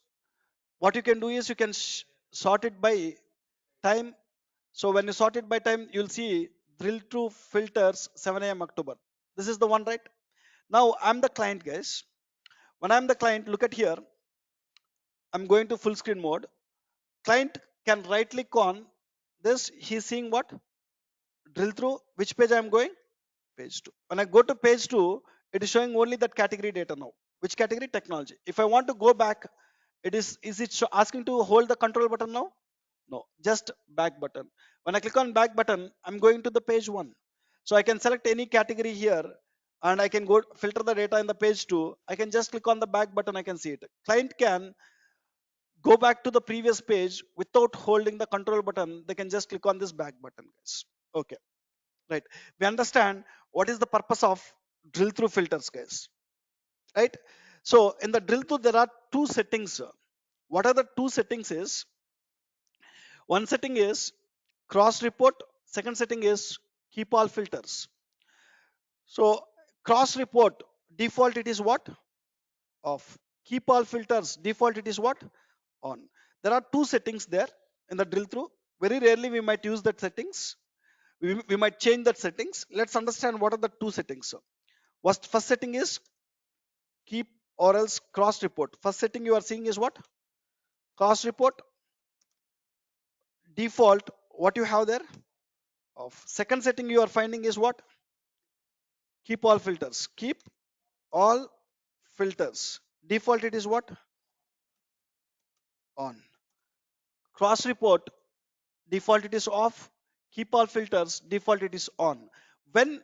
What you can do is you can sort it by time. So when you sort it by time, you'll see drill through filters 7 a.m. October. This is the one, right? Now I'm the client, guys. When I'm the client, look at here. I'm going to full screen mode. Client can right click on this. He's seeing what? Drill through. Which page I'm going? Page 2. When I go to page 2, it is showing only that category data now. Which category? Technology. If I want to go back, is it asking to hold the control button now? No, just back button. When I click on back button, I'm going to the page 1. So I can select any category here and I can go filter the data in the page 2. I can just click on the back button. I can see it. Client can go back to the previous page without holding the control button. They can just click on this back button, guys. Okay, right. We understand what is the purpose of drill through filters, guys, right? So in the drill through, there are two settings. What are the two settings is, one setting is cross report, second setting is keep all filters. So cross report default it is what? Off. Keep all filters default it is what? On. There are two settings there in the drill through. Very rarely we might use that settings. We might change that settings. Let's understand what are the two settings. First setting is keep or else cross report. First setting you are seeing is what? Cross report default. What you have there? Off. Second setting you are finding is what? Keep all filters. Keep all filters. Default it is what? On. Cross report default it is off. Keep all filters default it is on. When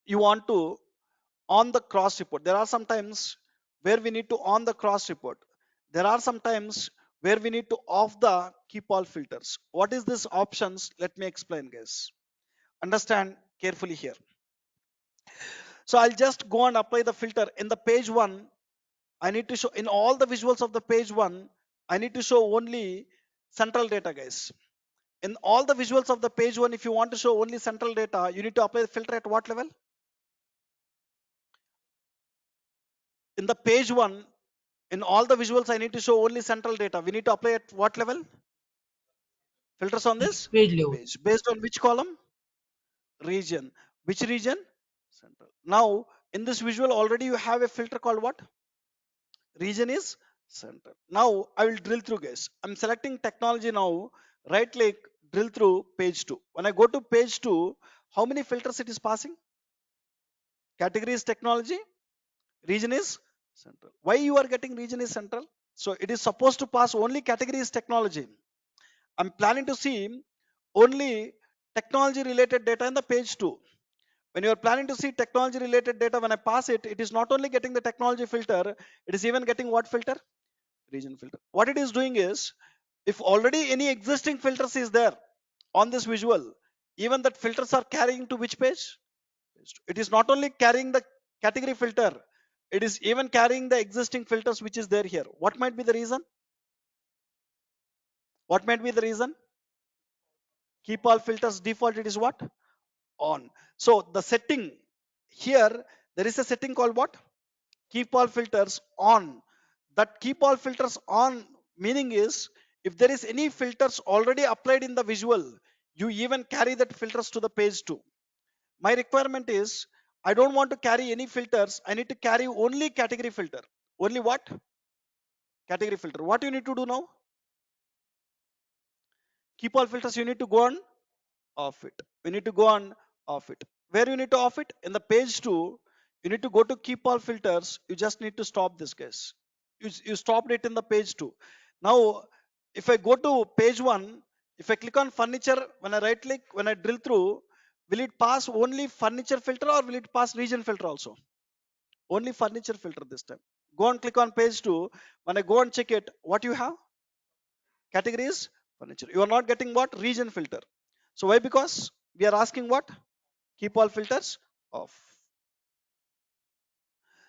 you want to on the cross report, there are some times where we need to on the cross report. There are some times where we need to off the keep all filters. What is this options? Let me explain, guys. Understand carefully here. So I'll just go and apply the filter in the page 1. I need to show in all the visuals of the page 1, I need to show only central data, guys. In all the visuals of the page 1, if you want to show only central data, you need to apply the filter at what level? In the page 1, in all the visuals, I need to show only central data. We need to apply at what level? Filters on this Page level. page. Based on which column? Region. Which region? Central. Now, in this visual, already you have a filter called what? Region is central. Now I will drill through, guys. I'm selecting technology now. Right click, drill through page 2. When I go to page 2, how many filters it is passing? Category is technology, region is central. Why you are getting region is central? So it is supposed to pass only category is technology. I'm planning to see only technology related data in the page 2. When you are planning to see technology related data, when I pass it, it is not only getting the technology filter, it is even getting what filter? Region filter. What it is doing is, if already any existing filters is there on this visual, even that filters are carrying to which page? It is not only carrying the category filter, it is even carrying the existing filters which is there here. What might be the reason? What might be the reason? Keep all filters default it is what? On. So the setting here, there is a setting called what? Keep all filters on. That keep all filters on meaning is, if there is any filters already applied in the visual, you even carry that filters to the page 2. My requirement is, I don't want to carry any filters. I need to carry only category filter. Only what? Category filter. What you need to do now? Keep all filters, you need to go on off it. We need to go on off it. Where you need to off it? In the page 2, you need to go to keep all filters. You just need to stop this, guys. You stopped it in the page 2. Now, if I go to page 1, if I click on furniture, when I right click, when I drill through, will it pass only furniture filter or will it pass region filter also? Only furniture filter this time. Go and click on page 2. When I go and check it, what you have? Category is furniture. You are not getting what? Region filter. So why? Because we are asking what? Keep all filters off.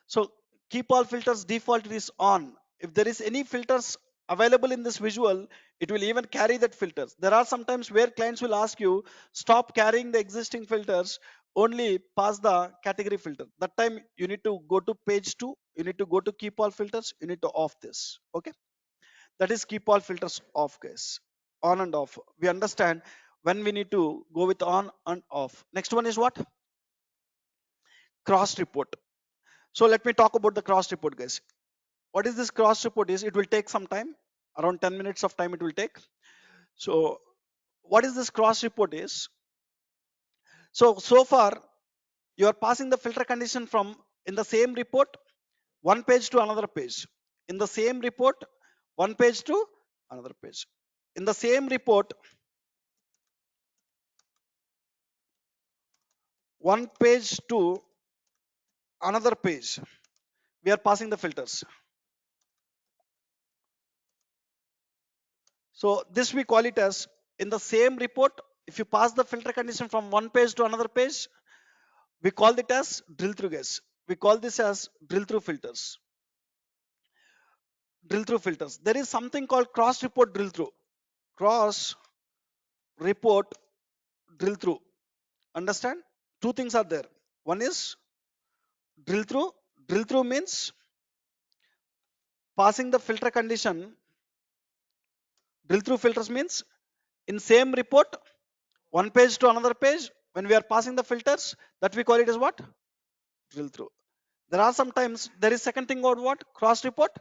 So keep all filters default is on. If there is any filters available in this visual, it will even carry that filters. There are sometimes where clients will ask you, stop carrying the existing filters, only pass the category filter. That time you need to go to page 2, you need to go to keep all filters, you need to off this. Okay. That is keep all filters off, guys. On and off. We understand when we need to go with on and off. Next one is what? Cross report. So let me talk about the cross report, guys. What is this cross report is? It will take some time, around 10 minutes of time it will take. So what is this cross report is? So far you are passing the filter condition from in the same report one page to another page, in the same report one page to another page, in the same report one page to another page. We are passing the filters. So this we call it as in the same report. If you pass the filter condition from one page to another page, we call it as drill through, guys. We call this as drill through filters. Drill through filters. There is something called cross report drill through. Cross report drill through. Understand? Two things are there. One is drill through. Drill through means passing the filter condition. Drill through filters means in same report, one page to another page, when we are passing the filters, that we call it as what? Drill through. There are sometimes there is second thing called what? Cross report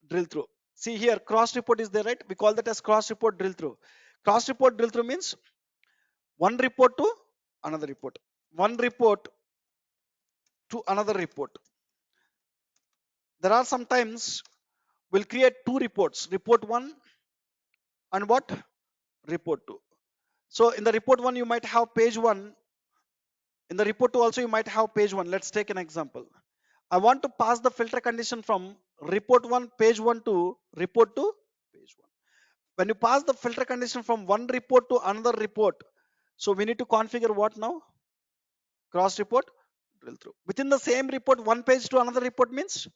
drill through. See here, cross report is there, right? We call that as cross report drill through. Cross report drill through means one report to another report, one report to another report. There are sometimes we'll create two reports, report 1 and what? Report 2. So in the report 1 you might have page 1, in the report 2 also you might have page 1. Let's take an example. I want to pass the filter condition from report 1 page 1 to report 2 page 1. When you pass the filter condition from one report to another report, so we need to configure what now? Cross report drill through. Within the same report, one page to another report means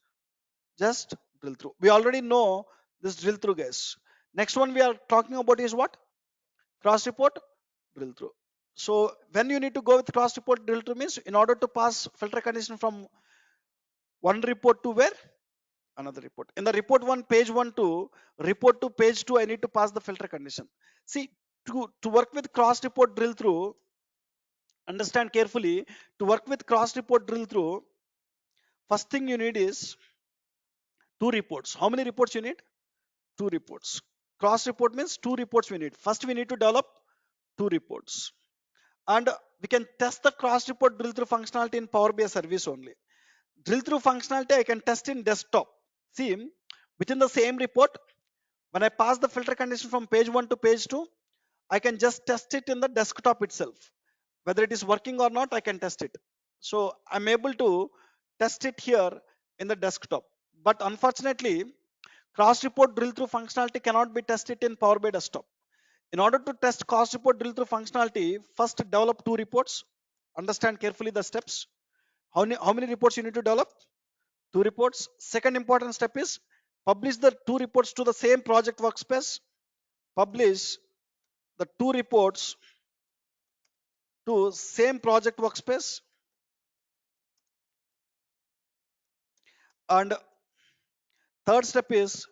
just drill through. We already know this drill through, guys. Next one we are talking about is what? Cross report drill through. So when you need to go with cross report drill through means in order to pass filter condition from one report to where? Another report. In the report 1 page 1 to report to page 2, I need to pass the filter condition. See, to work with cross report drill through, understand carefully, to work with cross report drill through, first thing you need is two reports. How many reports you need? Two reports. Cross report means two reports we need. First we need to develop two reports. And we can test the cross report drill through functionality in Power BI service only. Drill through functionality I can test in desktop. See, within the same report, when I pass the filter condition from page 1 to page 2, I can just test it in the desktop itself. Whether it is working or not, I can test it. So I'm able to test it here in the desktop. But unfortunately, cross report drill through functionality cannot be tested in Power BI desktop. In order to test cross report drill through functionality, first develop two reports. Understand carefully the steps. How many reports you need to develop? Two reports. Second important step is publish the two reports to the same project workspace. Publish the two reports to same project workspace. And third step is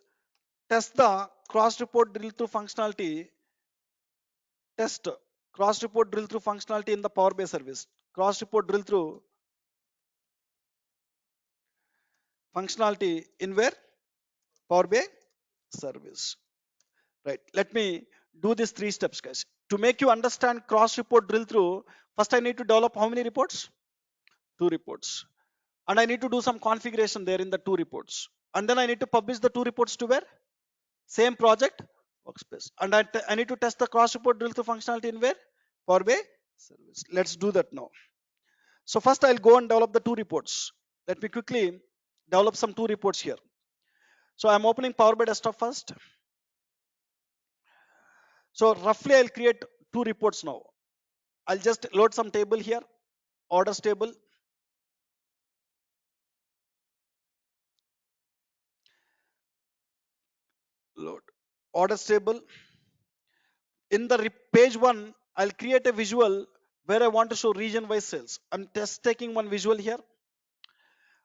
test the cross report drill through functionality. Test cross report drill through functionality in the Power BI service. Cross report drill through functionality in where? Power BI service. Right. Let me do these three steps, guys. To make you understand cross report drill through, first I need to develop how many reports? Two reports. And I need to do some configuration there in the two reports. And then I need to publish the two reports to where? Same project workspace. And I need to test the cross report drill through functionality in where? Power BI service. Let's do that now. So first I'll go and develop the two reports. Let me quickly develop some two reports here. So I'm opening Power BI Desktop first. So roughly I'll create two reports now. I'll just load some table here, orders table. Load orders table. In the page one, I'll create a visual where I want to show region wise sales. I'm just taking one visual here.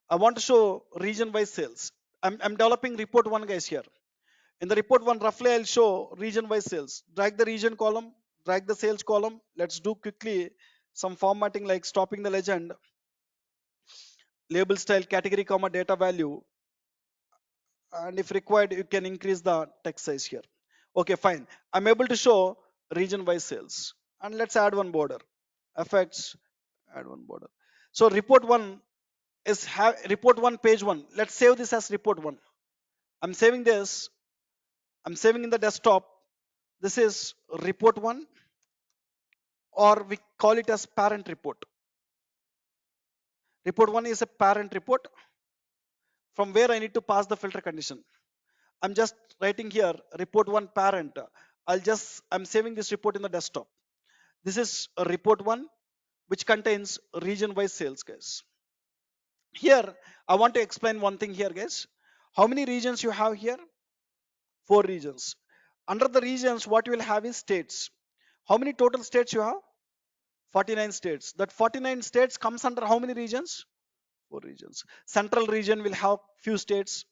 I want to show region wise sales. I'm developing report one guys here. In the report one, roughly I'll show region wise sales. Drag the region column, drag the sales column. Let's do quickly some formatting like stopping the legend, label style, category, comma, data value. And if required, you can increase the text size here. Okay, fine. I'm able to show region wise sales. And let's add one border. Effects, add one border. So report one is report one page one. Let's save this as report one. I'm saving this. I'm saving in the desktop. This is report one, or we call it as parent report. Report one is a parent report from where I need to pass the filter condition. I'm just writing here report one parent. I'm saving this report in the desktop. This is a report one which contains region wise sales guys. Here I want to explain one thing here guys. How many regions you have here? 4 regions. Under the regions what you will have is states. How many total states you have? 49 states. That 49 states comes under how many regions? 4 regions. Central region will have few states.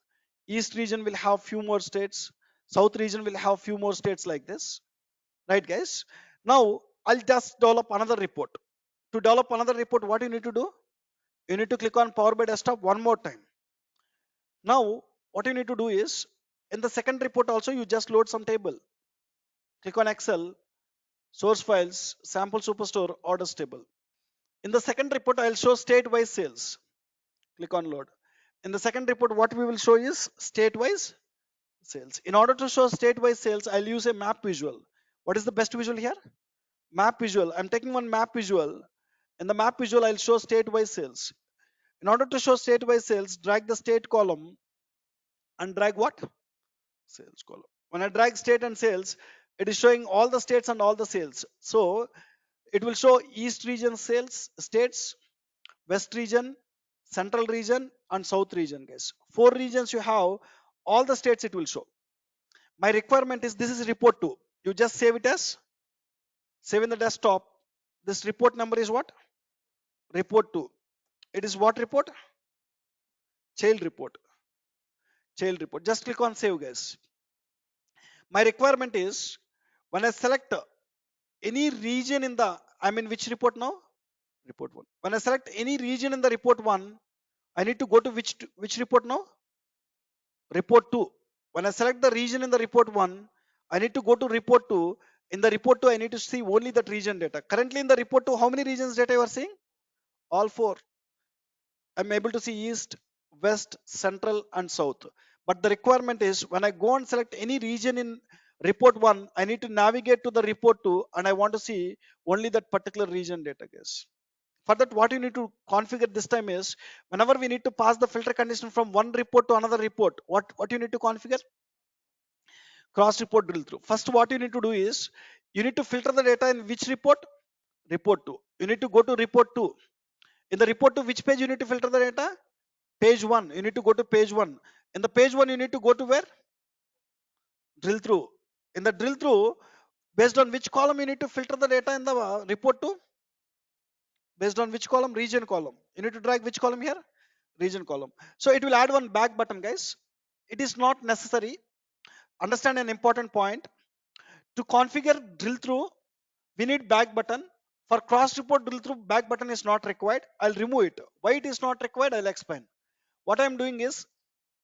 East region will have few more states. South region will have few more states like this. Right guys? Now I'll just develop another report. To develop another report, what you need to do? You need to click on Power BI Desktop one more time. Now what you need to do is, in the second report also you just load some table. Click on Excel, source files, sample superstore, orders table. In the second report I'll show state-wise sales. Click on load. In the second report what we will show is state-wise sales. In order to show state-wise sales, I'll use a map visual. What is the best visual here? Map visual. I'm taking one map visual. In the map visual, I'll show state-wise sales. In order to show state-wise sales, drag the state column and drag what? Sales column. When I drag state and sales, it is showing all the states and all the sales. So it will show East region sales, states, West region, Central region, and South region, guys. 4 regions you have, all the states it will show. My requirement is this is report 2. You just save it as, save in the desktop. This report number is what? Report 2. It is what report? Child report. Child report. Just click on save guys. My requirement is when I select any region in the, I'm in which report now? Report 1. When I select any region in the report 1, I need to go to which report now? Report 2. When I select the region in the report 1, I need to go to report 2. In the report 2, I need to see only that region data. Currently in the report 2, how many regions data you are seeing? All 4. I'm able to see East, West, Central, and South. But the requirement is when I go and select any region in report 1, I need to navigate to the report 2 and I want to see only that particular region data, guys. For that, what you need to configure this time is whenever we need to pass the filter condition from one report to another report, what you need to configure? Cross report drill through. First, what you need to do is you need to filter the data in which report? Report 2. You need to go to report 2. In the report to which page you need to filter the data? Page 1. You need to go to page 1. In the page 1, you need to go to where? Drill through. In the drill through, based on which column you need to filter the data in the report to? Based on which column? Region column. You need to drag which column here? Region column. So it will add one back button, guys. It is not necessary. Understand an important point. To configure drill through, we need back button. For cross report drill through, back button is not required. I'll remove it. Why it is not required, I'll explain. What I'm doing is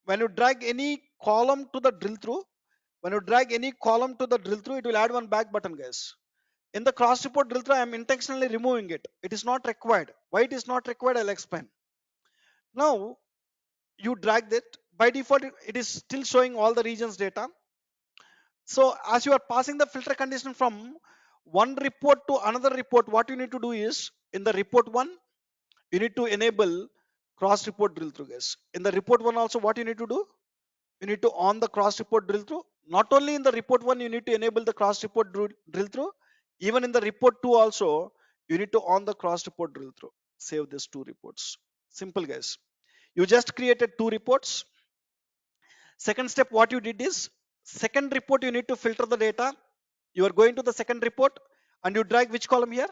when you drag any column to the drill through, when you drag any column to the drill through, it will add one back button, guys. In the cross report drill through, I am intentionally removing it. It is not required. Why it is not required, I'll explain. Now you drag it. By default, it is still showing all the regions data. So as you are passing the filter condition from one report to another report, what you need to do is in the report 1, you need to enable cross report drill through, guys. In the report one also, what you need to do, you need to on the cross report drill through. Not only in the report one you need to enable the cross report drill through, even in the report 2 also you need to on the cross report drill through. Save these two reports. Simple, guys. You just created two reports. Second step, what you did is, second report you need to filter the data. You are going to the second report and you drag which column here?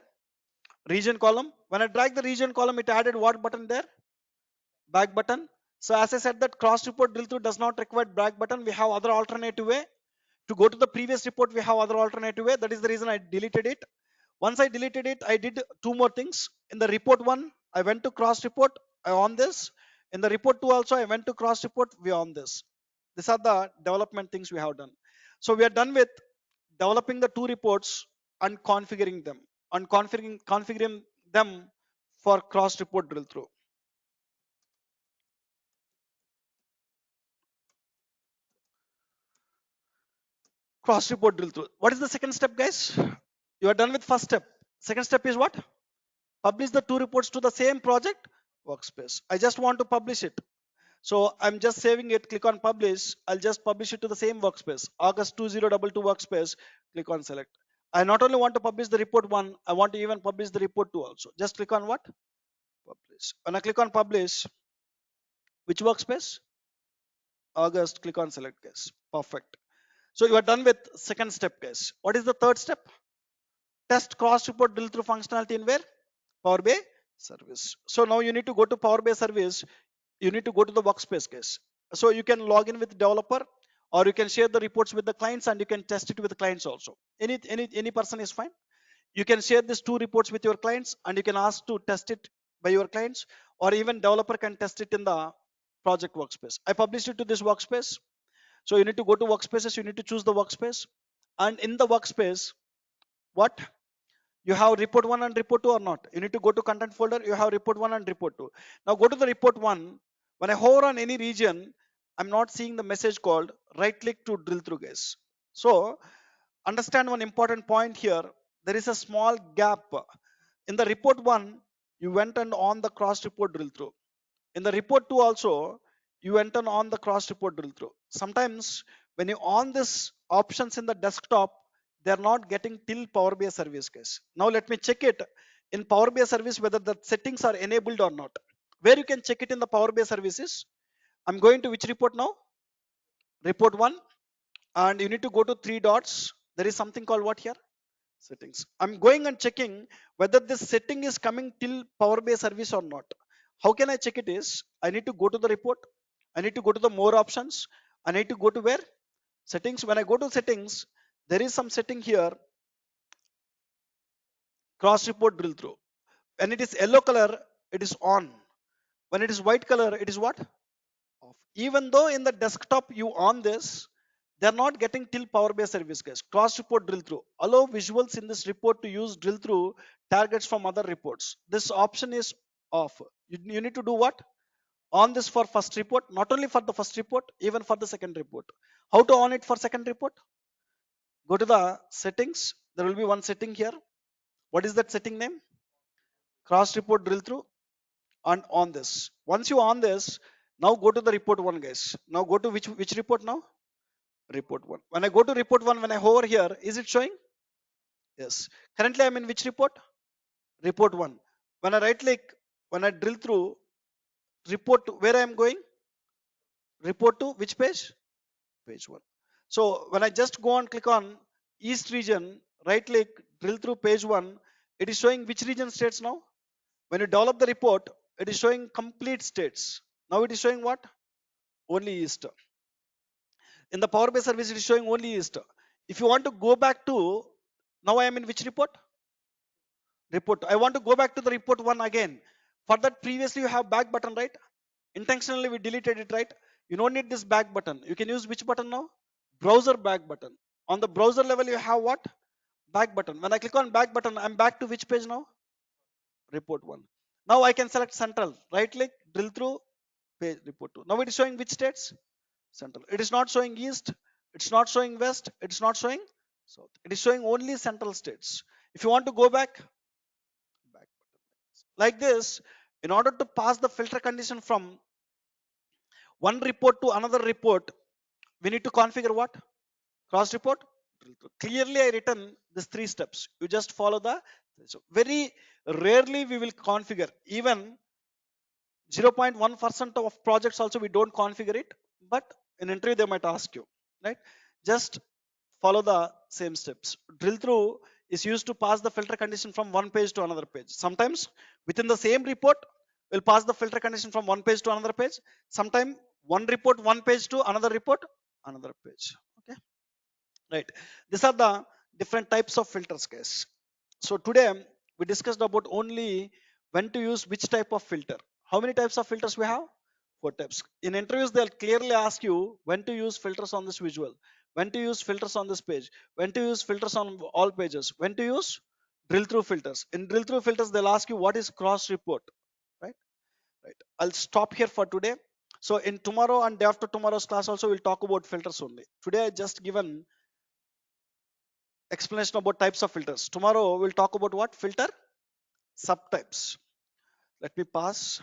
Region column. When I drag the region column, it added what button there? Back button. So as I said, that cross report drill through does not require back button. We have other alternative way to go to the previous report. We have other alternative way. That is the reason I deleted it. Once I deleted it, I did two more things. In the report one, I went to cross report. I on this. In the report two also, I went to cross report. We on this. These are the development things we have done. So we are done with developing the two reports and configuring them, and configuring them for cross report drill through. Cross report drill through. What is the second step, guys? You are done with first step. Second step is what? Publish the two reports to the same project workspace. I just want to publish it. So I'm just saving it. Click on publish. I'll just publish it to the same workspace. August 2022 workspace. Click on select. I not only want to publish the report one, I want to even publish the report two also. Just click on what? Publish. When I click on publish, which workspace? August. Click on select, guys. Perfect. So you are done with second step, guys. What is the third step? Test cross report drill through functionality in where? Power BI service. So now you need to go to Power BI service. You need to go to the workspace, guys. So you can log in with developer, or you can share the reports with the clients and you can test it with the clients also. Any person is fine. You can share these two reports with your clients and you can ask to test it by your clients, or even developer can test it in the project workspace. I published it to this workspace. So you need to go to workspaces. You need to choose the workspace, and in the workspace, what? You have report 1 and report 2 or not? You need to go to content folder. You have report 1 and report 2. Now go to the report 1. When I hover on any region, I'm not seeing the message called right click to drill through, guys. So understand one important point here. There is a small gap. In the report 1, you went and on the cross report drill through. In the report 2 also, you enter on the cross report drill through. Sometimes when you on this options in the desktop, they're not getting till Power BI service, guys. Now let me check it in Power BI service whether the settings are enabled or not. Where you can check it in the Power BI services. I'm going to which report now? Report 1, and you need to go to three dots. There is something called what here? Settings. I'm going and checking whether this setting is coming till Power BI service or not. How can I check it is, I need to go to the report. I need to go to the more options. I need to go to where? Settings. When I go to settings, there is some setting here, cross report drill through. When it is yellow color, it is on. When it is white color, it is what? Off. Even though in the desktop you on this, they're not getting till Power BI service, guys. Cross report drill through. Allow visuals in this report to use drill through targets from other reports. This option is off. You need to do what? On this for first report, not only for the first report, even for the second report. How to on it for second report? Go to the settings. There will be one setting here. What is that setting name? Cross report drill through, and on this. Once you on this, now go to the report one, guys. Now go to which report now? Report 1. When I go to report 1, when I hover here, is it showing? Yes. Currently I'm in which report? Report 1. When I right click, when I drill through report, where I am going? Report to which page? Page 1. So when I just go and click on East region, right click, drill through page 1, it is showing which region states now? When you develop the report, it is showing complete states. Now it is showing what? Only East. In the Power BI service, it is showing only East. If you want to go back to, now I am in which report? Report. I want to go back to the report 1 again. For that, previously you have back button, right? Intentionally we deleted it, right? You don't need this back button. You can use which button now? Browser back button. On the browser level, you have what? Back button. When I click on back button, I'm back to which page now? Report 1. Now I can select central. Right click, drill through, page report 2. Now it is showing which states? Central. It is not showing east. It's not showing west. It's not showing south. It is showing only central states. If you want to go back, back button. Like this, In order to pass the filter condition from one report to another report, we need to configure what? Cross report. Clearly I written these three steps. You just follow the, so very rarely we will configure. Even 0.1% of projects also we don't configure it, but in interview they might ask you, right? Just follow the same steps. Drill through is used to pass the filter condition from one page to another page. Sometimes within the same report will pass the filter condition from one page to another page. Sometimes one report one page to another report another page. Okay, right? These are the different types of filters, guys. So today we discussed about only when to use which type of filter. How many types of filters we have? Four types. In interviews they'll clearly ask you when to use filters on this visual, when to use filters on this page, when to use filters on all pages, when to use drill through filters. In drill through filters they'll ask you what is cross report, right? Right, I'll stop here for today. So in tomorrow and day after tomorrow's class also we'll talk about filters only. Today I just given explanation about types of filters. Tomorrow we'll talk about what? Filter subtypes. Let me pass.